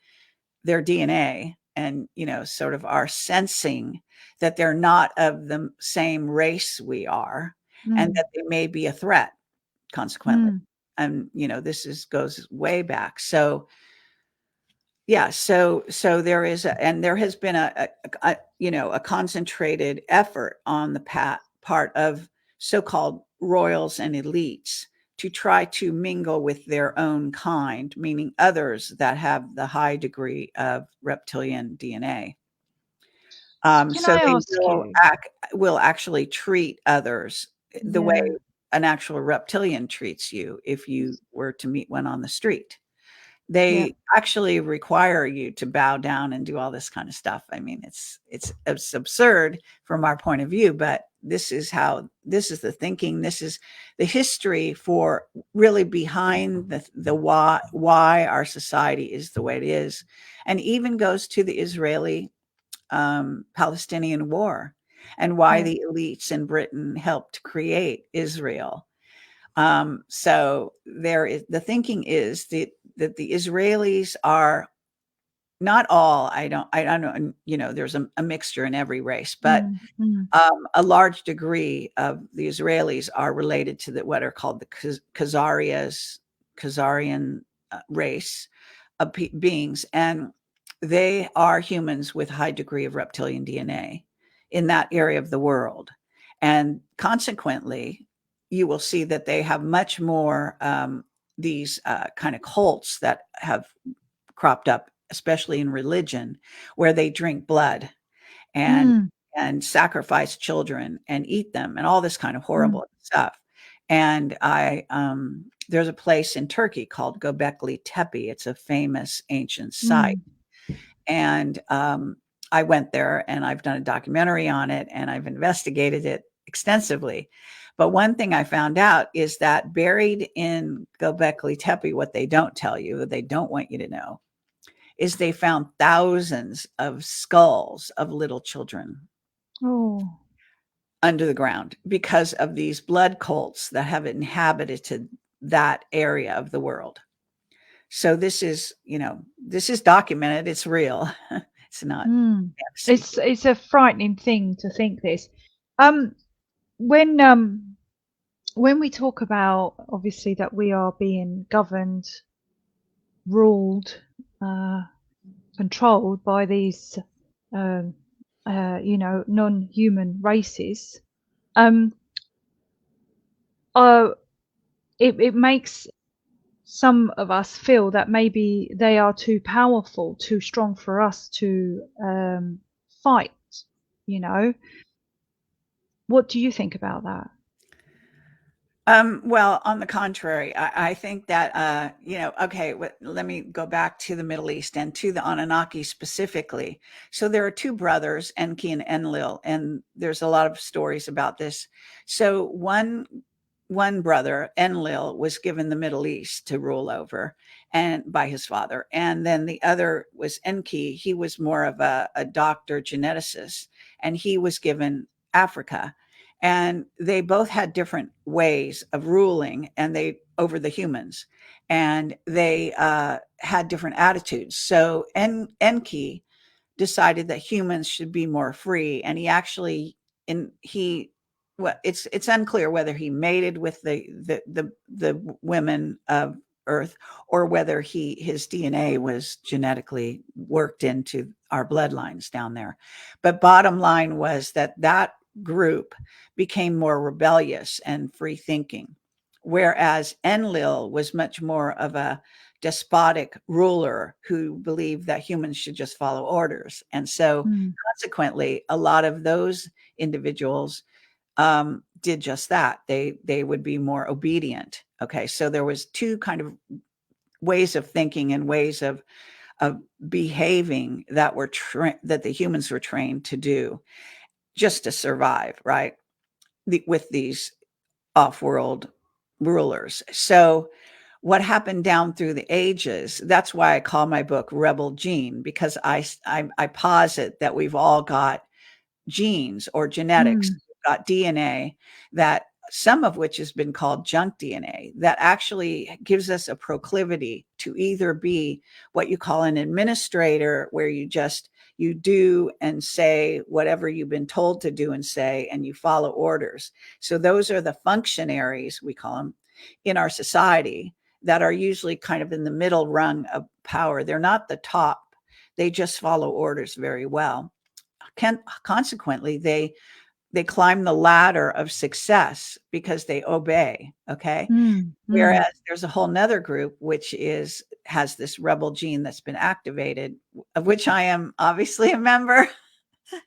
their DNA and, sort of our sensing that they're not of the same race we are, and Mm, that they may be a threat consequently. mm, And, this goes way back. So, yeah, so there has been a concentrated effort on the part of so-called royals and elites to try to mingle with their own kind, meaning others that have the high degree of reptilian DNA. Can So I they ask you? will actually treat others the way Yeah. an actual reptilian treats you if you were to meet one on the street. Yeah. They actually require you to bow down and do all this kind of stuff. I mean, it's absurd from our point of view, but this is the thinking, this is the history for really behind the why our society is the way it is, and even goes to the Israeli Palestinian war and why Yeah. the elites in Britain helped create Israel. So there is the thinking is that the Israelis are not all. I don't know. There's a mixture in every race, but Mm, mm, a large degree of the Israelis are related to what are called the Khazarian race of beings, and they are humans with high degree of reptilian DNA in that area of the world, and consequently, you will see that they have much more these kind of cults that have cropped up, especially in religion, where they drink blood and mm, and sacrifice children and eat them and all this kind of mm, horrible stuff. And there's a place in Turkey called Göbekli Tepe. It's a famous ancient site, mm. and I went there and I've done a documentary on it and I've investigated it extensively. But one thing I found out is that buried in Göbekli Tepe, what they don't tell you, that they don't want you to know, is they found thousands of skulls of little children Oh. under the ground because of these blood cults that have inhabited that area of the world. So this is documented. It's real. It's not Mm. fantasy. It's a frightening thing to think this. Um, when um, when we talk about, obviously, that we are being governed, ruled, uh, controlled by these, um, non-human races, um, uh, it makes some of us feel that maybe they are too powerful, too strong for us to fight. You know, what do you think about that? Well, on the contrary, I think that, okay, let me go back to the Middle East and to the Anunnaki specifically. So there are two brothers, Enki and Enlil, and there's a lot of stories about this. So one brother, Enlil, was given the Middle East to rule over and by his father. And then the other was Enki. He was more of a doctor geneticist, and he was given Africa. and they both had different ways of ruling and they over the humans, and they had different attitudes. So Enki decided that humans should be more free, and he actually in he well, it's unclear whether he mated with the women of Earth, or whether his DNA was genetically worked into our bloodlines down there. But bottom line was that that group became more rebellious and free thinking, whereas Enlil was much more of a despotic ruler who believed that humans should just follow orders. And so Mm. consequently, a lot of those individuals did just that. They would be more obedient. Okay, so there was two kind of ways of thinking and ways of behaving that that the humans were trained to do just to survive, right? With these off-world rulers. So what happened down through the ages, that's why I call my book Rebel Gene, because I posit that we've all got genes or genetics, Mm. got DNA, that some of which has been called junk DNA, that actually gives us a proclivity to either be what you call an administrator, where you do and say whatever you've been told to do and say, and you follow orders. So those are the functionaries, we call them, in our society, that are usually kind of in the middle rung of power. They're not the top. They just follow orders very well. Consequently, they climb the ladder of success because they obey. Okay. Mm. Mm. Whereas there's a whole nother group which has this rebel gene that's been activated, of which I am obviously a member.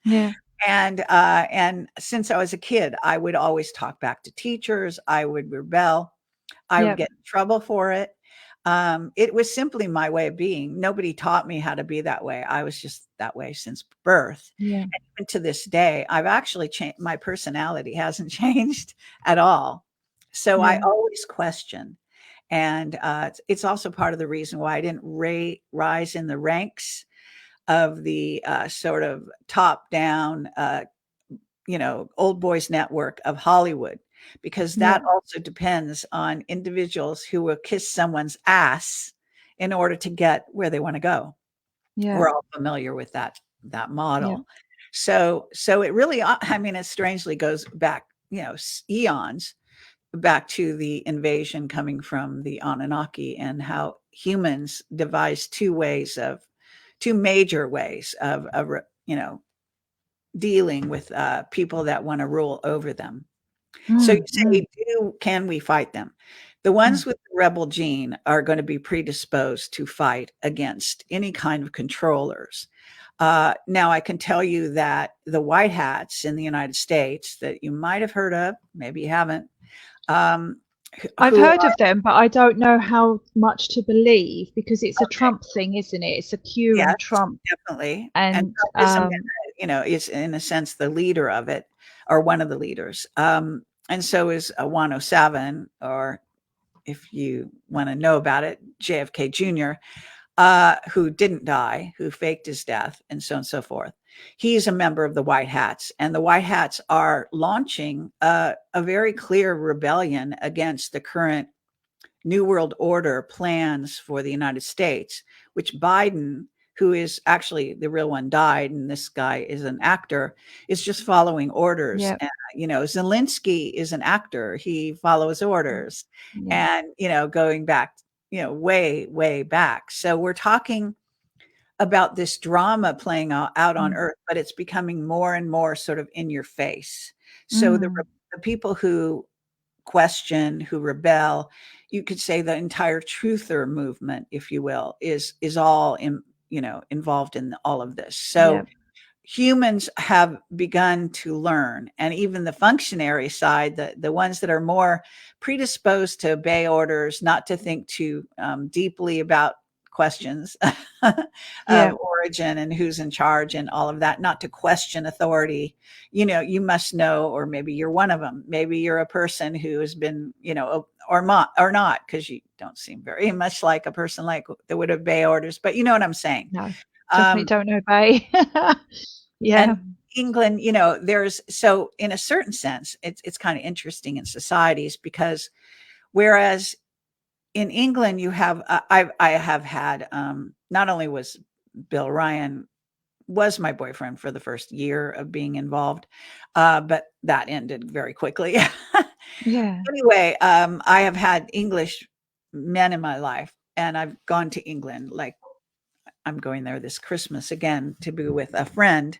Yeah. And since I was a kid, I would always talk back to teachers. I would rebel. I would Yep. get in trouble for it. It was simply my way of being. Nobody taught me how to be that way. I was just that way since birth. Yeah. And even to this day, I've actually changed. My personality hasn't changed at all. So I Yeah. always question. And it's also part of the reason why I didn't rise in the ranks of the sort of top down, old boys network of Hollywood, because Yeah. that also depends on individuals who will kiss someone's ass in order to get where they want to go. Yeah. We're all familiar with that Yeah. model. So it really, I mean, it strangely goes back, eons back to the invasion coming from the Anunnaki, and how humans devised two major ways of dealing with people that want to rule over them. So you Mm. Mm. say, can we fight them? The Mm. ones with the rebel gene are going to be predisposed to fight against any kind of controllers. Now, I can tell you that the white hats in the United States that you might have heard of, maybe you haven't, um, I've who heard are, of them, but I don't know how much to believe because it's a okay, Trump thing, isn't it? It's a Q yes, and Trump, definitely. And and Trumpism, is in a sense the leader of it, or one of the leaders. And so is a 107, or if you want to know about it, JFK Jr., who didn't die, who faked his death, and so on and so forth. He's a member of the White Hats, and the White Hats are launching a very clear rebellion against the current New World Order plans for the United States, which Biden, who is actually the real one, died, and this guy is an actor, is just following orders. yeah, Zelensky is an actor; he follows orders, yeah, and going back, way, way back. So we're talking about this drama playing out on mm, Earth, but it's becoming more and more sort of in your face. So mm, the people who question, who rebel, you could say the entire truther movement, if you will, is all involved in all of this. yeah, So humans have begun to learn, and even the functionary side, the ones that are more predisposed to obey orders, not to think too deeply about questions yeah, of origin and who's in charge and all of that, not to question authority. You must know, or maybe you're one of them, maybe you're a person who has been, or not, because you don't seem very much like a person like that would obey orders, but you know what I'm saying. no, definitely um, don't obey. and Yeah, England, there's so in a certain sense, it's kind of interesting in societies because whereas in England you have I have had not only was Bill Ryan was my boyfriend for the first year of being involved, but that ended very quickly. Yeah. Anyway, I have had English men in my life, and I've gone to England. Like I'm going there this Christmas again to be with a friend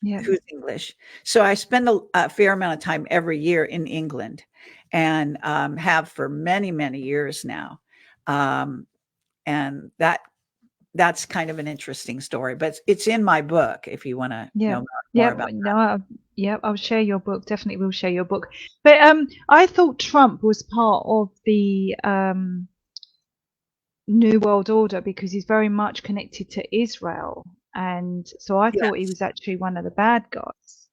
Yeah. who's English. So I spend a fair amount of time every year in England, and have for many, many years now. Um, and that's kind of an interesting story, but it's in my book if you want to Yeah. know more Yeah. about. No, yeah, I'll share your book. Definitely will share your book. But I thought Trump was part of the New World Order because he's very much connected to Israel. And so I thought he Yes. was actually one of the bad guys.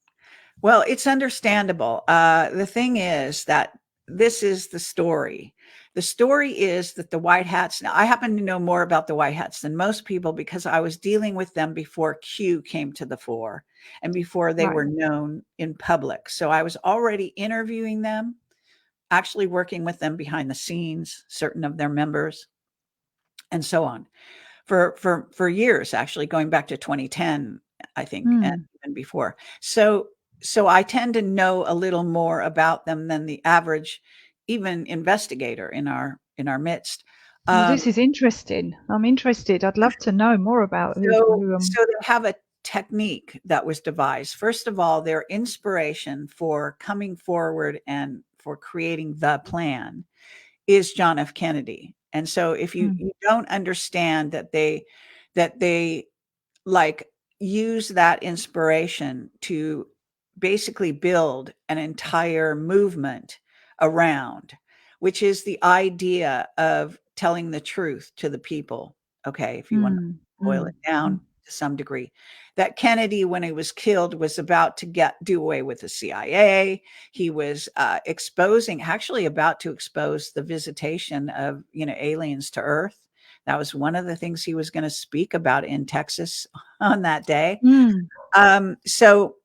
Well, it's understandable. The thing is that this is the story. The story is that the White Hats, now I happen to know more about the White Hats than most people because I was dealing with them before Q came to the fore and before they Right. were known in public. So I was already interviewing them, actually working with them behind the scenes, certain of their members, and so on for years, actually going back to 2010, I think, and Mm. even before. So I tend to know a little more about them than the average, even investigator in our midst. Well, Um, this is interesting. I'm interested. I'd love to know more about who. so they have a technique that was devised. First of all, their inspiration for coming forward and for creating the plan is John F. Kennedy. And so if you, Mm. you don't understand that they like use that inspiration to basically build an entire movement around, which is the idea of telling the truth to the people. Okay, if you want to Mm. boil it Mm. down Mm. to some degree, that Kennedy, when he was killed, was about to do away with the CIA. He was exposing, actually about to expose the visitation of aliens to Earth. That was one of the things he was going to speak about in Texas on that day. Mm. So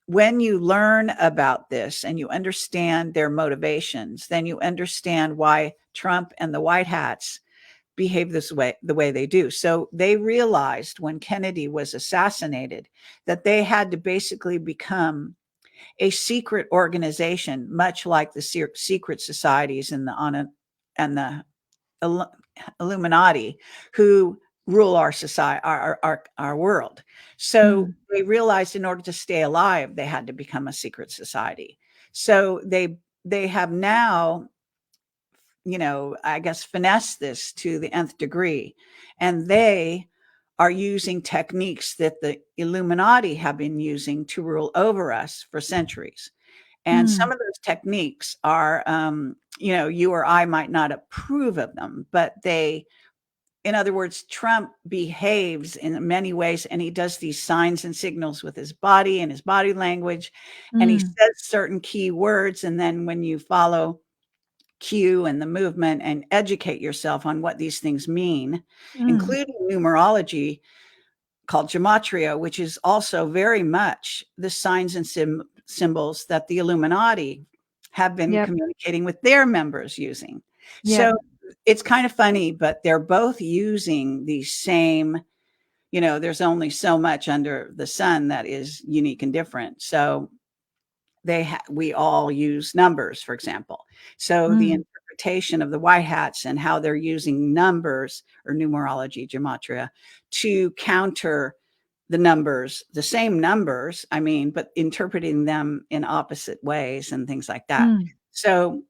when you learn about this and you understand their motivations, then you understand why Trump and the White Hats behave the way they do. So they realized when Kennedy was assassinated that they had to basically become a secret organization, much like the secret societies and the Illuminati, who rule our society, our world. So Mm. they realized in order to stay alive, they had to become a secret society. So they have now, I guess, finesse this to the nth degree, and they are using techniques that the Illuminati have been using to rule over us for centuries. And some Mm. of those techniques are, you or I might not approve of them, but in other words, Trump behaves in many ways, and he does these signs and signals with his body and his body language, and he Mm. says certain key words. And then when you follow Q and the movement and educate yourself on what these things mean, Mm. including numerology called gematria, which is also very much the signs and symbols that the Illuminati have been Yep. communicating with their members using. Yep. So it's kind of funny, but they're both using the same, there's only so much under the sun that is unique and different. So we all use numbers, for example. So the Mm. interpretation of the White Hats and how they're using numbers or numerology, gematria, to counter the numbers, the same numbers, I mean, but interpreting them in opposite ways and things like that. Mm. So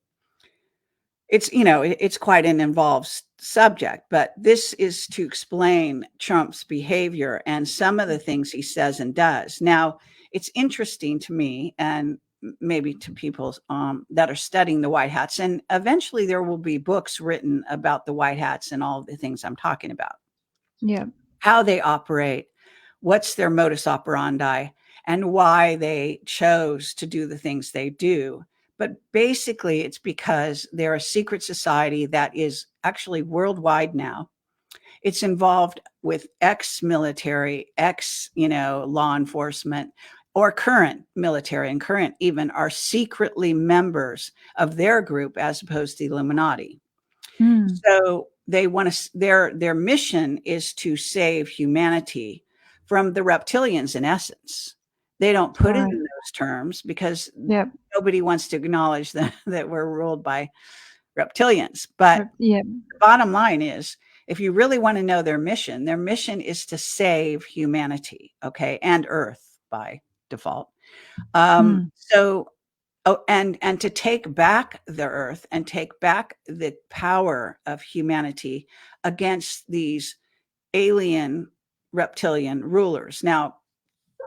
it's quite an involved subject, but this is to explain Trump's behavior and some of the things he says and does. Now, it's interesting to me and maybe to people that are studying the White Hats, and eventually there will be books written about the White Hats and all the things I'm talking about, Yep. how they operate, what's their modus operandi, and why they chose to do the things they do. But basically, it's because they're a secret society that is actually worldwide now. It's involved with ex-military, law enforcement, or current military and current even are secretly members of their group as opposed to the Illuminati. So they want to, their mission is to save humanity from the reptilians in essence. They don't put it in those terms because nobody wants to acknowledge that we're ruled by reptilians. But the bottom line is, if you really want to know their mission is to save humanity, okay, and Earth by default. So, and to take back the Earth and take back the power of humanity against these alien reptilian rulers. Now,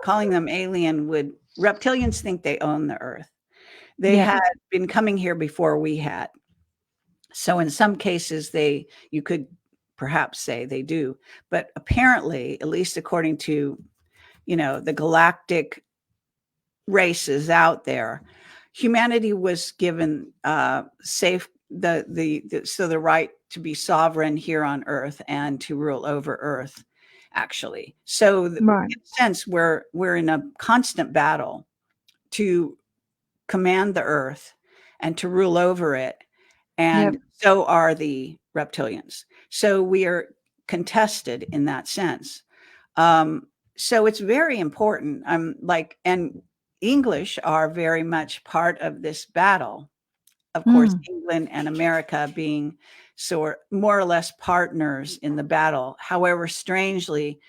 calling them alien reptilians think they own the Earth. They had been coming here before we had. So in some cases, you could perhaps say they do, but apparently, at least according to, the galactic races out there, humanity was given the right to be sovereign here on Earth and to rule over Earth, actually. So in a sense, we're in a constant battle to command the Earth and to rule over it. And so are the reptilians. So we are contested in that sense. So it's very important. And English are very much part of this battle. Of course, England and America being more or less partners in the battle. However, strangely,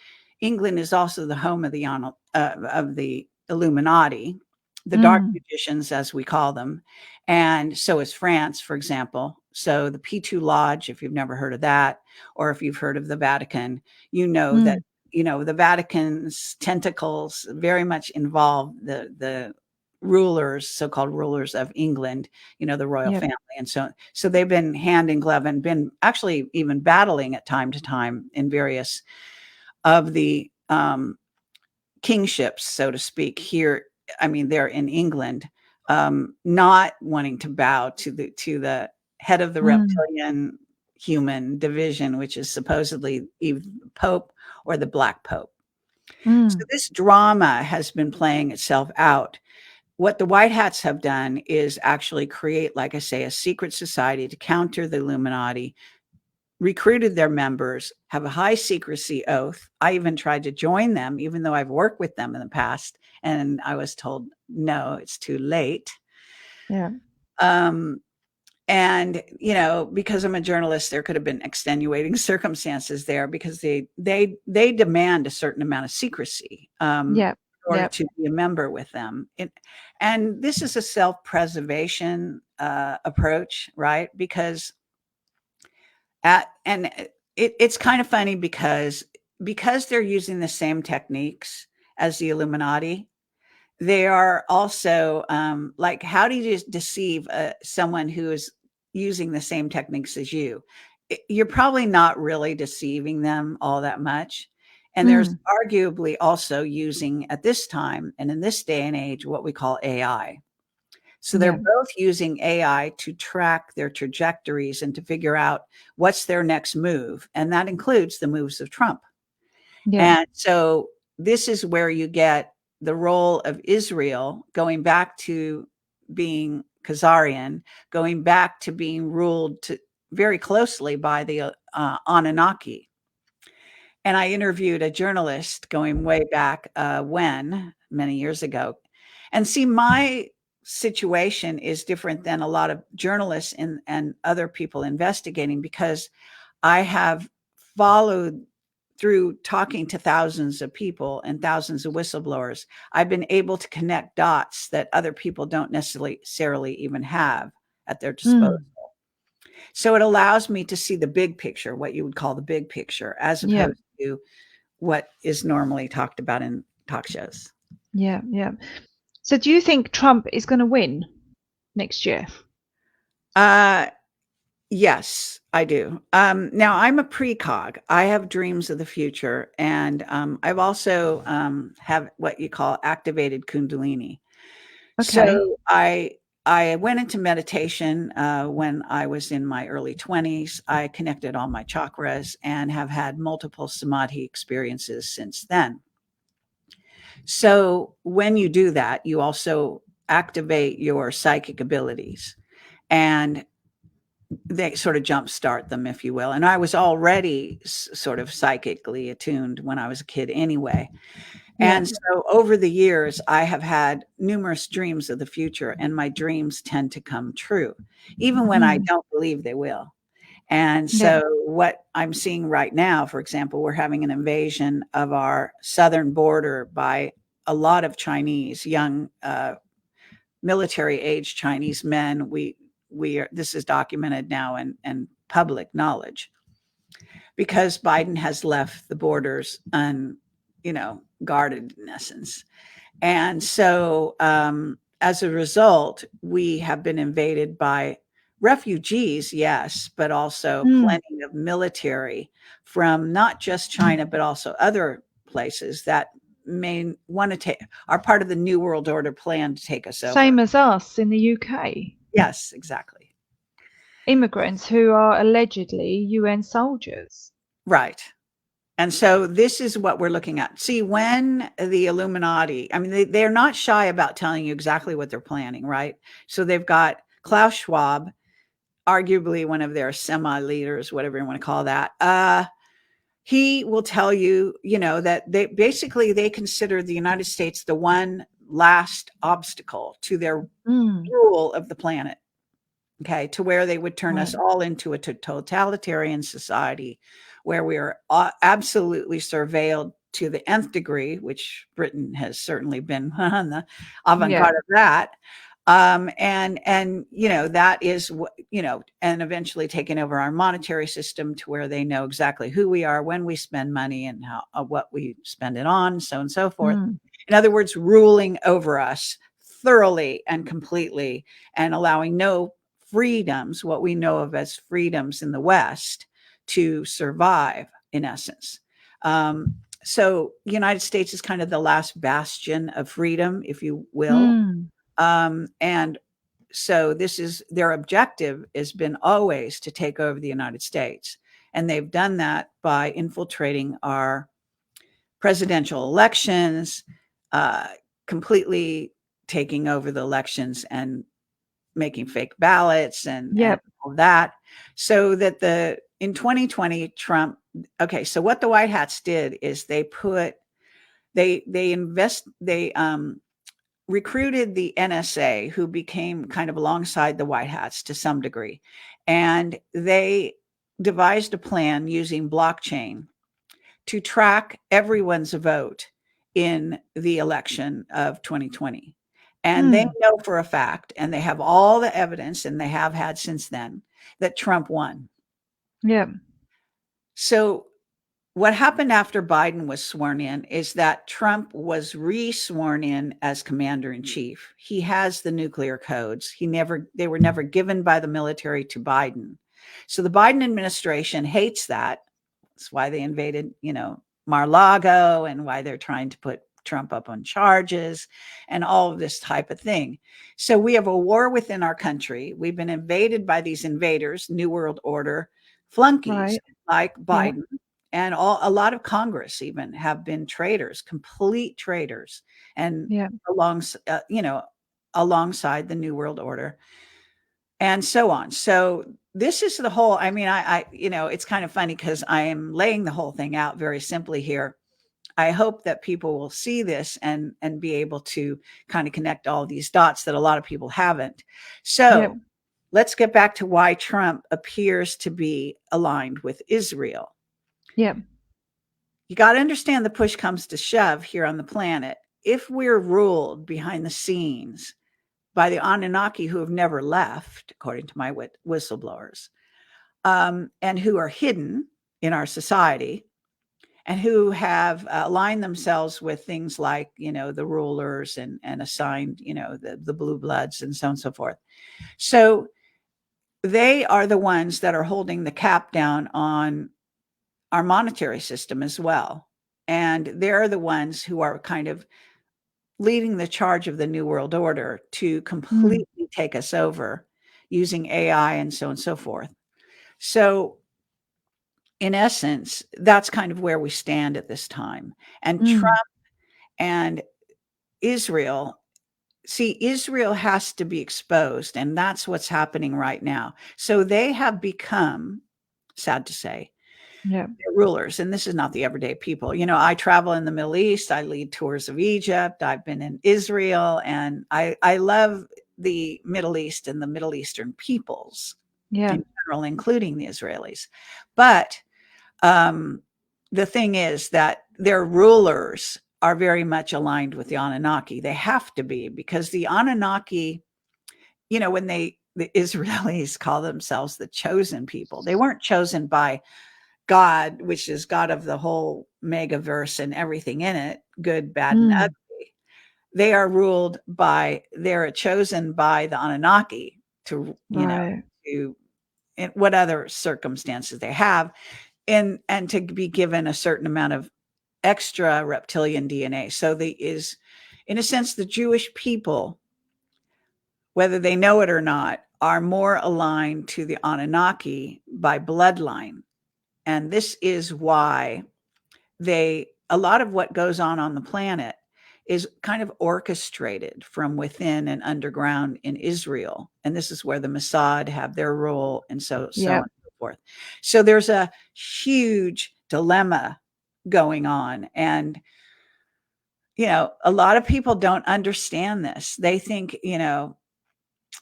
England is also the home of the Illuminati, the dark magicians, as we call them. And so is France, for example. So the P2 Lodge, if you've never heard of that, or if you've heard of the Vatican, that, the Vatican's tentacles very much involve the rulers, so-called rulers of England, the royal family. And so they've been hand in glove and been actually even battling at time to time in various of the kingships, so to speak, here. I mean, they're in England, not wanting to bow to the head of the reptilian human division, which is supposedly either the Pope or the Black Pope. So this drama has been playing itself out. What the White Hats have done is actually create, like I say, a secret society to counter the Illuminati, recruited their members, have a high secrecy oath. I even tried to join them, even though I've worked with them in the past, and I was told, no, it's too late. And, because I'm a journalist, there could have been extenuating circumstances there because they demand a certain amount of secrecy in order to be a member with them. And this is a self-preservation approach, right? Because it's kind of funny because they're using the same techniques as the Illuminati. They are also how do you deceive someone who is using the same techniques as you? You're probably not really deceiving them all that much. And there's arguably also using at this time and in this day and age what we call AI. So they're both using AI to track their trajectories and to figure out what's their next move. And that includes the moves of Trump. And so this is where you get the role of Israel going back to being Khazarian, going back to being ruled very closely by the Anunnaki. And I interviewed a journalist going way back many years ago. And see, my situation is different than a lot of journalists and other people investigating because I have followed through talking to thousands of people and thousands of whistleblowers. I've been able to connect dots that other people don't necessarily even have at their disposal. So it allows me to see the big picture, what you would call the big picture, as opposed to what is normally talked about in talk shows. So do you think Trump is going to win next year? Yes, I do. Now I'm a precog. I have dreams of the future, and I've also have what you call activated Kundalini. So I went into meditation when I was in my early 20s. I connected all my chakras and have had multiple samadhi experiences since then. So when you do that, you also activate your psychic abilities, and they sort of jumpstart them, if you will. And I was already sort of psychically attuned when I was a kid anyway. Yeah. And so over the years, I have had numerous dreams of the future, and my dreams tend to come true, even when I Mm. don't believe they will. And Yeah. so, what I'm seeing right now, for example, we're having an invasion of our southern border by a lot of Chinese, young, military age Chinese men. We are, this is documented now and public knowledge, because Biden has left the borders guarded in essence. And so, as a result, we have been invaded by refugees, yes, but also Mm. plenty of military from not just China, but also other places that may want to take, are part of the New World Order plan to take us over. Same as us in the UK. Yes, exactly. Immigrants who are allegedly UN soldiers. Right. And so this is what we're looking at. See, when the Illuminati, I mean, they're not shy about telling you exactly what they're planning, right? So they've got Klaus Schwab, arguably one of their semi leaders, whatever you want to call that. He will tell you, that they consider the United States the one last obstacle to their Mm. rule of the planet. Okay, to where they would turn us Right. all into a totalitarian society where we are absolutely surveilled to the nth degree, which Britain has certainly been on the Yeah. avant-garde of that. And that is what, and eventually taking over our monetary system to where they know exactly who we are, when we spend money, and how what we spend it on, so on and so forth. Mm. In other words, ruling over us thoroughly and completely, and allowing no freedoms, what we know of as freedoms in the West, to survive, in essence. So the United States is kind of the last bastion of freedom, if you will. Mm. And so this is their objective, has been always to take over the United States. And they've done that by infiltrating our presidential elections, uh, completely taking over the elections and making fake ballots and Yep. all that. So that in 2020, Trump, okay, so what the White Hats did is they recruited the NSA, who became kind of alongside the White Hats to some degree. And they devised a plan using blockchain to track everyone's vote in the election of 2020. And they Mm. know for a fact, and they have all the evidence, and they have had since then, that Trump won. Yep. So what happened after Biden was sworn in is that Trump was re-sworn in as commander in chief. He has the nuclear codes. They were never given by the military to Biden. So the Biden administration hates that. That's why they invaded, Mar-a-Lago, and why they're trying to put Trump up on charges and all of this type of thing. So we have a war within our country. We've been invaded by these invaders, New World Order flunkies Right. like Yeah. Biden, and a lot of Congress even have been traitors, complete traitors, and Yeah. alongside the New World Order, and so on. So this is the whole. I mean, it's kind of funny because I am laying the whole thing out very simply here. I hope that people will see this and be able to kind of connect all these dots that a lot of people haven't. Yep. So let's get back to why Trump appears to be aligned with Israel. Yep. You got to understand, the push comes to shove here on the planet. If we're ruled behind the scenes by the Anunnaki, who have never left, according to my whistleblowers, and who are hidden in our society, and who have aligned themselves with things like, the rulers, and assigned, the blue bloods, and so on and so forth. So they are the ones that are holding the cap down on our monetary system as well. And they're the ones who are kind of leading the charge of the New World Order to Mm. completely take us over using AI and so on and so forth. So, in essence, that's kind of where we stand at this time. And Mm. Trump and Israel, see, Israel has to be exposed, and that's what's happening right now. So they have become, sad to say, Yeah. rulers, and this is not the everyday people. I travel in the Middle East. I lead tours of Egypt. I've been in Israel, and I love the Middle East and the Middle Eastern peoples Yeah. in general, including the Israelis. But the thing is that their rulers are very much aligned with the Anunnaki. They have to be, because the Anunnaki, when the Israelis call themselves the chosen people, they weren't chosen by God, which is God of the whole megaverse and everything in it, good, bad, and Mm. ugly. They're chosen by the Anunnaki to, Right. in what other circumstances they have, and to be given a certain amount of extra reptilian DNA. So in a sense, the Jewish people, whether they know it or not, are more aligned to the Anunnaki by bloodline. And this is why a lot of what goes on the planet is kind of orchestrated from within and underground in Israel. And this is where the Mossad have their role, and so on Yeah. and so forth. So there's a huge dilemma going on. And, a lot of people don't understand this. They think,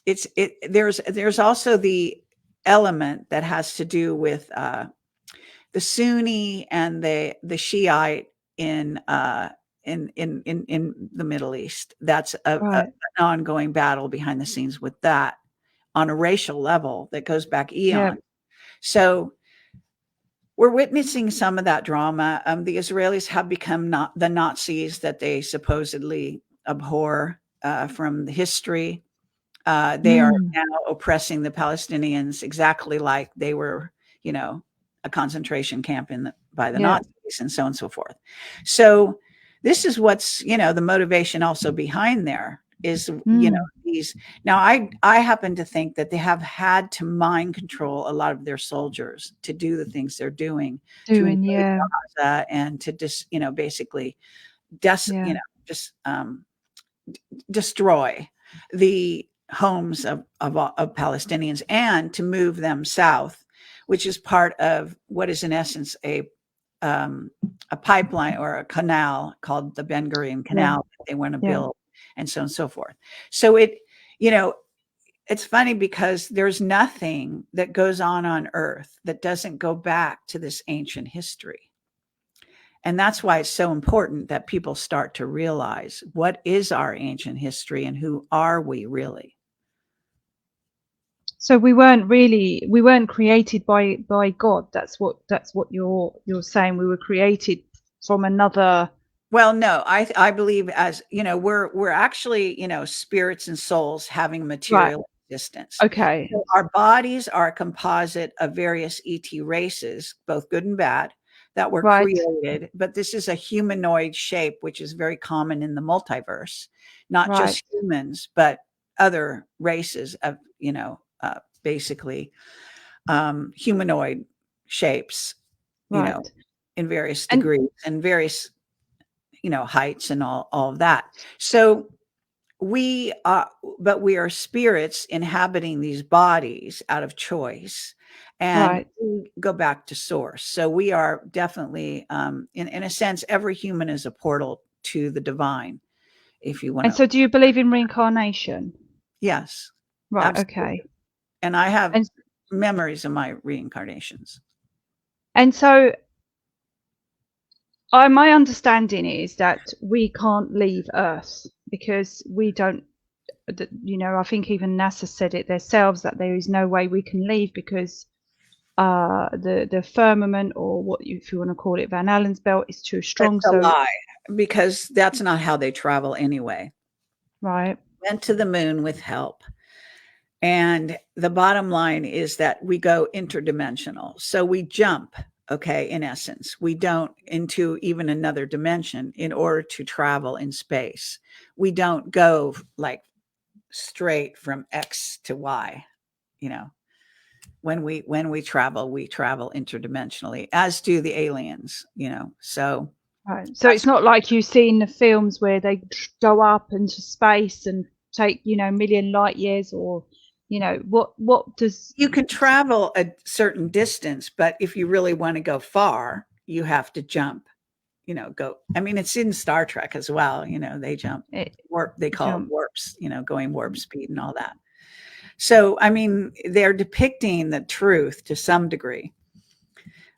there's also the element that has to do with the Sunni and the Shiite in the Middle East. That's an Right. ongoing battle behind the scenes with that on a racial level that goes back Yeah. eons. So we're witnessing some of that drama. The Israelis have become not the Nazis that they supposedly abhor from the history. They are Mm. now oppressing the Palestinians exactly like they were, a concentration camp by the Yeah. Nazis, and so on and so forth. So this is what's, the motivation also behind there is, Mm. these. Now, I happen to think that they have had to mind control a lot of their soldiers to do the things they're doing, to Doing. invade Yeah. Gaza and to just, basically, Yeah. just destroy the homes of Palestinians, and to move them south, which is part of what is in essence a pipeline or a canal called the Ben Gurion Yeah. Canal that they want to Yeah. build, and so on and so forth. So you know, it's funny because there's nothing that goes on Earth that doesn't go back to this ancient history. And that's why it's so important that people start to realize what is our ancient history and who are we really? So we weren't created by God. That's what you're saying. We were created from another. Well, no, I believe, as we're actually, spirits and souls having a Right. material existence. Okay. So our bodies are a composite of various ET races, both good and bad, that were Right. created. But this is a humanoid shape, which is very common in the multiverse, not Right. just humans, but other races of, basically humanoid shapes, you know, Right. in various And degrees and various, heights and all of that. So we are, but we are spirits inhabiting these bodies out of choice, and right. we go back to source. So we are definitely, in a sense, every human is a portal to the divine, if you want And to. so, do you believe in reincarnation? Yes, Right. absolutely. Okay. And I have And memories of my reincarnations. so, my understanding is that we can't leave Earth because we don't. I think even NASA said it themselves that there is no way we can leave because the firmament, or if you want to call it, Van Allen's belt, is too strong. It's a So lie, because that's not how they travel anyway. right. Went to the moon with help. And the bottom line is that we go interdimensional. So we jump, okay, in essence. We don't into even another dimension in order to travel in space. We don't go like straight from X to Y, you know. When we travel interdimensionally, as do the aliens, So Right. So it's not like you see in the films where they go up into space and take, million light years, or, what does. You can travel a certain distance, but if you really want to go far, you have to jump, go. I mean, it's in Star Trek as well. They jump warp. They call it Jump. warps, going warp speed and all that. So, I mean, they're depicting the truth to some degree,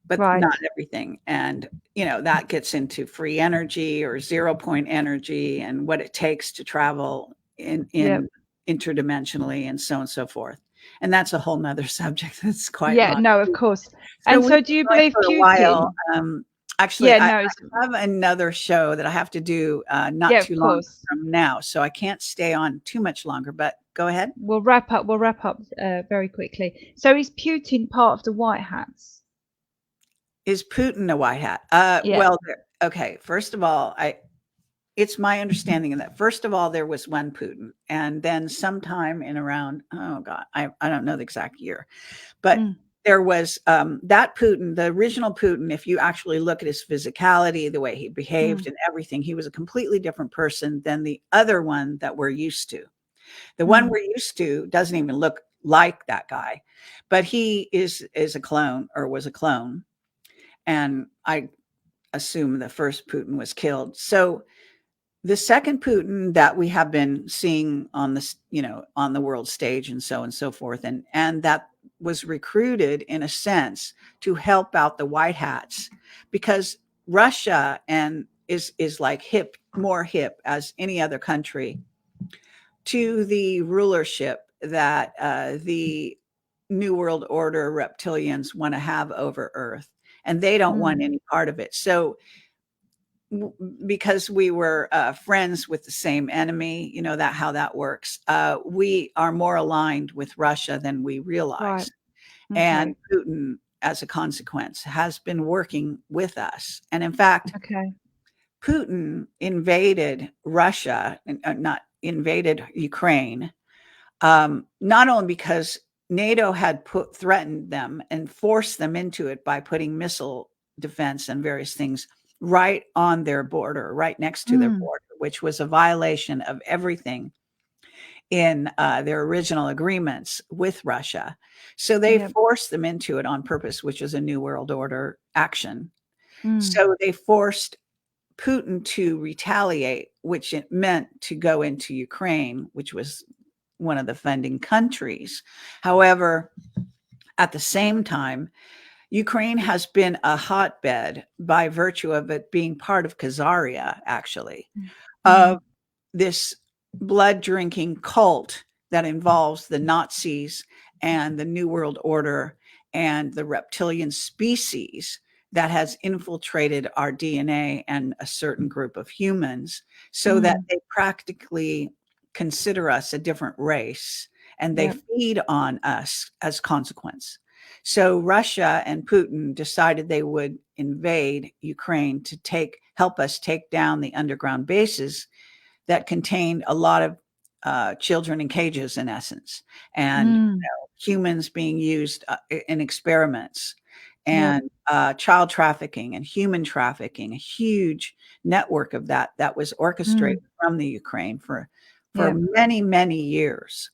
but Right. not everything. And, that gets into free energy or 0 point energy and what it takes to travel in Yep. interdimensionally and so on and so forth. And that's a whole nother subject. That's quite Yeah. long. No, of course. So And we've so, been do you going believe for a while. Putin? Actually, Yeah. I No. have another show that I have to do not Yeah. too Of long course. from now, so I can't stay on too much longer. But go ahead. We'll wrap up. Very quickly. So, is Putin part of the White Hats? Is Putin a white hat? Yeah. Well, okay. First of all, it's my understanding of that. First of all, there was one Putin, and then sometime in around, oh God, I don't know the exact year, but there was that Putin, the original Putin. If you actually look at his physicality, the way he behaved and everything, he was a completely different person than the other one that we're used to. The one we're used to doesn't even look like that guy, but he is a clone, or was a clone. And I assume the first Putin was killed. So the second Putin that we have been seeing on this, on the world stage and so forth, and that was recruited in a sense to help out the white hats, because Russia is like more hip as any other country to the rulership that the New World Order reptilians want to have over Earth, and they don't want any part of it. So because we were friends with the same enemy, that how that works. We are more aligned with Russia than we realize. Right. Okay. And Putin, as a consequence, has been working with us. And in fact, Okay. Putin invaded Russia, not invaded Ukraine, not only because NATO had threatened them and forced them into it by putting missile defense and various things right on their border, right next to their border, which was a violation of everything in their original agreements with Russia. So they forced them into it on purpose, which is a New World Order action. So they forced Putin to retaliate, which it meant to go into Ukraine, which was one of the funding countries. However, at the same time, Ukraine has been a hotbed by virtue of it being part of Khazaria, actually, of this blood drinking cult that involves the Nazis and the New World Order and the reptilian species that has infiltrated our DNA and a certain group of humans, so that they practically consider us a different race, and they feed on us as consequence. So Russia and Putin decided they would invade Ukraine to help us take down the underground bases that contained a lot of children in cages, in essence, and humans being used in experiments, and child trafficking and human trafficking, a huge network of that was orchestrated from the Ukraine for many, many years.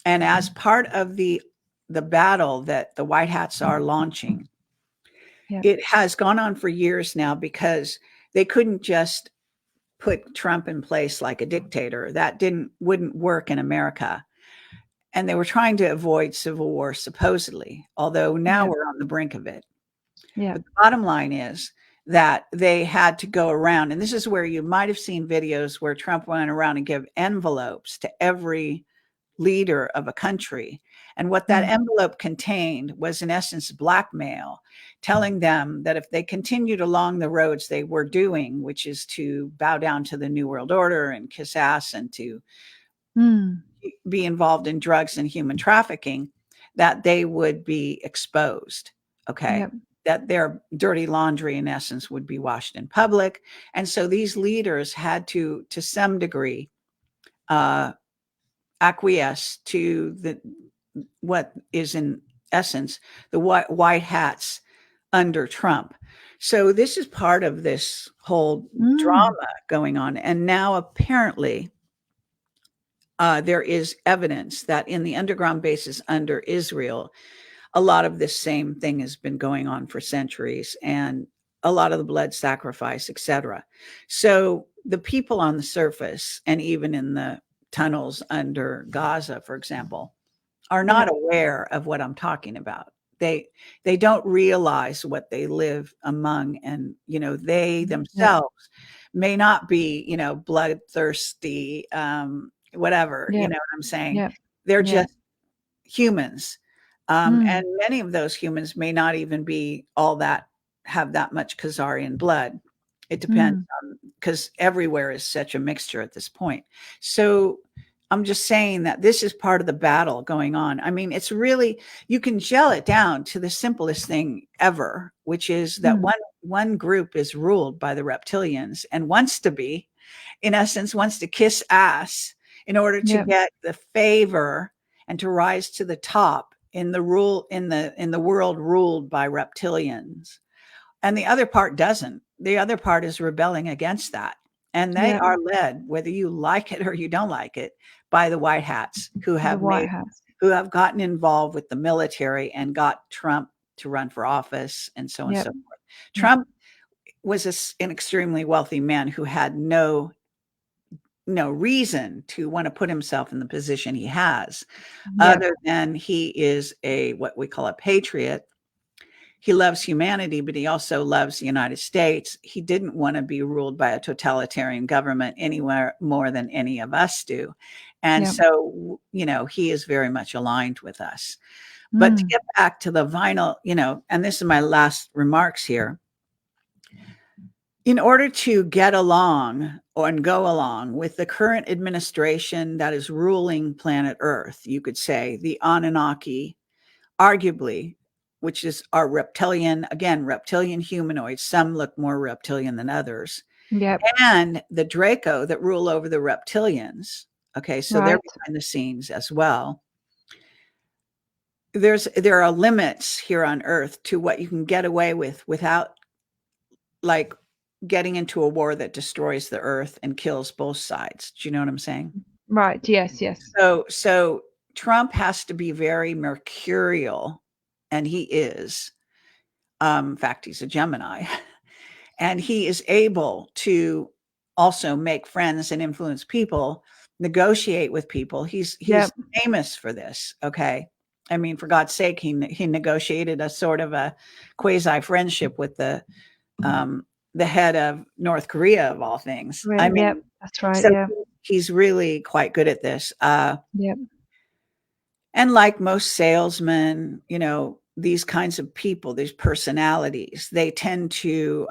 And as part of the battle that the White Hats are launching, it has gone on for years now, because they couldn't just put Trump in place like a dictator. That wouldn't work in America. And they were trying to avoid civil war, supposedly, although now we're on the brink of it. But the bottom line is that they had to go around, and this is where you might have seen videos where Trump went around and gave envelopes to every leader of a country. And what that envelope contained was, in essence, blackmail, telling them that if they continued along the roads they were doing, which is to bow down to the New World Order and kiss ass and to be involved in drugs and human trafficking, that they would be exposed. Okay. That their dirty laundry, in essence, would be washed in public. And so these leaders had to some degree, acquiesce to what is in essence the white hats under Trump. So this is part of this whole drama going on. And now apparently there is evidence that in the underground bases under Israel, a lot of this same thing has been going on for centuries, and a lot of the blood sacrifice, etc. So the people on the surface and even in the tunnels under Gaza, for example, are not aware of what I'm talking about. They don't realize what they live among, and they themselves may not be bloodthirsty, whatever, you know what I'm saying. They're just humans, and many of those humans may not even be all that, have that much Khazarian blood. It depends on, because everywhere is such a mixture at this point. So I'm just saying that this is part of the battle going on. I mean, it's really, you can gel it down to the simplest thing ever, which is that one group is ruled by the reptilians and wants to be, in essence, wants to kiss ass in order to get the favor and to rise to the top in the world ruled by reptilians. And the other part doesn't. The other part is rebelling against that. And they are led, whether you like it or you don't like it, by the white hats who have gotten involved with the military and got Trump to run for office and so on and so forth. Trump was an extremely wealthy man who had no reason to want to put himself in the position he has, other than he is what we call a patriot. He loves humanity, but he also loves the United States. He didn't want to be ruled by a totalitarian government anywhere more than any of us do. And so, he is very much aligned with us. But to get back to the vinyl, and this is my last remarks here. In order to get along and go along with the current administration that is ruling planet Earth, you could say the Anunnaki, arguably, which is our reptilian humanoids. Some look more reptilian than others. And the Draco that rule over the reptilians. Okay, so they're behind the scenes as well. There are limits here on Earth to what you can get away with without, like, getting into a war that destroys the Earth and kills both sides. Do you know what I'm saying? Right. Yes. So Trump has to be very mercurial, and he is. In fact, he's a Gemini, and he is able to also make friends and influence people, negotiate with people. He's famous for this. Okay. I mean, for God's sake, he negotiated a sort of a quasi friendship with the head of North Korea, of all things. I mean, that's right. So he's really quite good at this. And like most salesmen, these kinds of people, these personalities, they tend to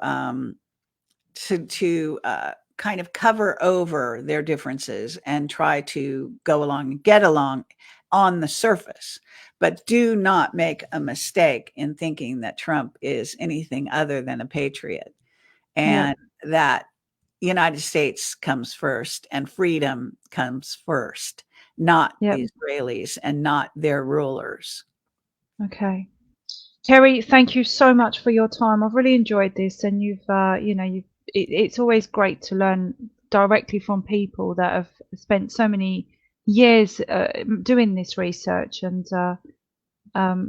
kind of cover over their differences and try to go along and get along on the surface, but do not make a mistake in thinking that Trump is anything other than a patriot, and that the United States comes first and freedom comes first, not the Israelis and not their rulers. Okay. Kerry, thank you so much for your time. I've really enjoyed this, and it's always great to learn directly from people that have spent so many years doing this research. And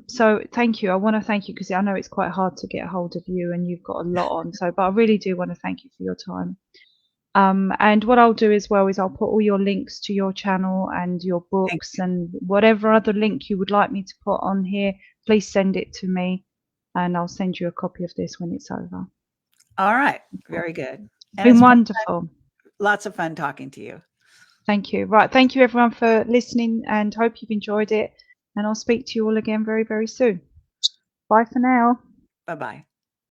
so thank you. I want to thank you because I know it's quite hard to get hold of you and you've got a lot on. But I really do want to thank you for your time. And what I'll do as well is I'll put all your links to your channel and your books and whatever other link you would like me to put on here, please send it to me and I'll send you a copy of this when it's over. All right. Very good. It's been wonderful. Lots of fun talking to you. Thank you. Right. Thank you everyone for listening and hope you've enjoyed it. And I'll speak to you all again very, very soon. Bye for now. Bye-bye.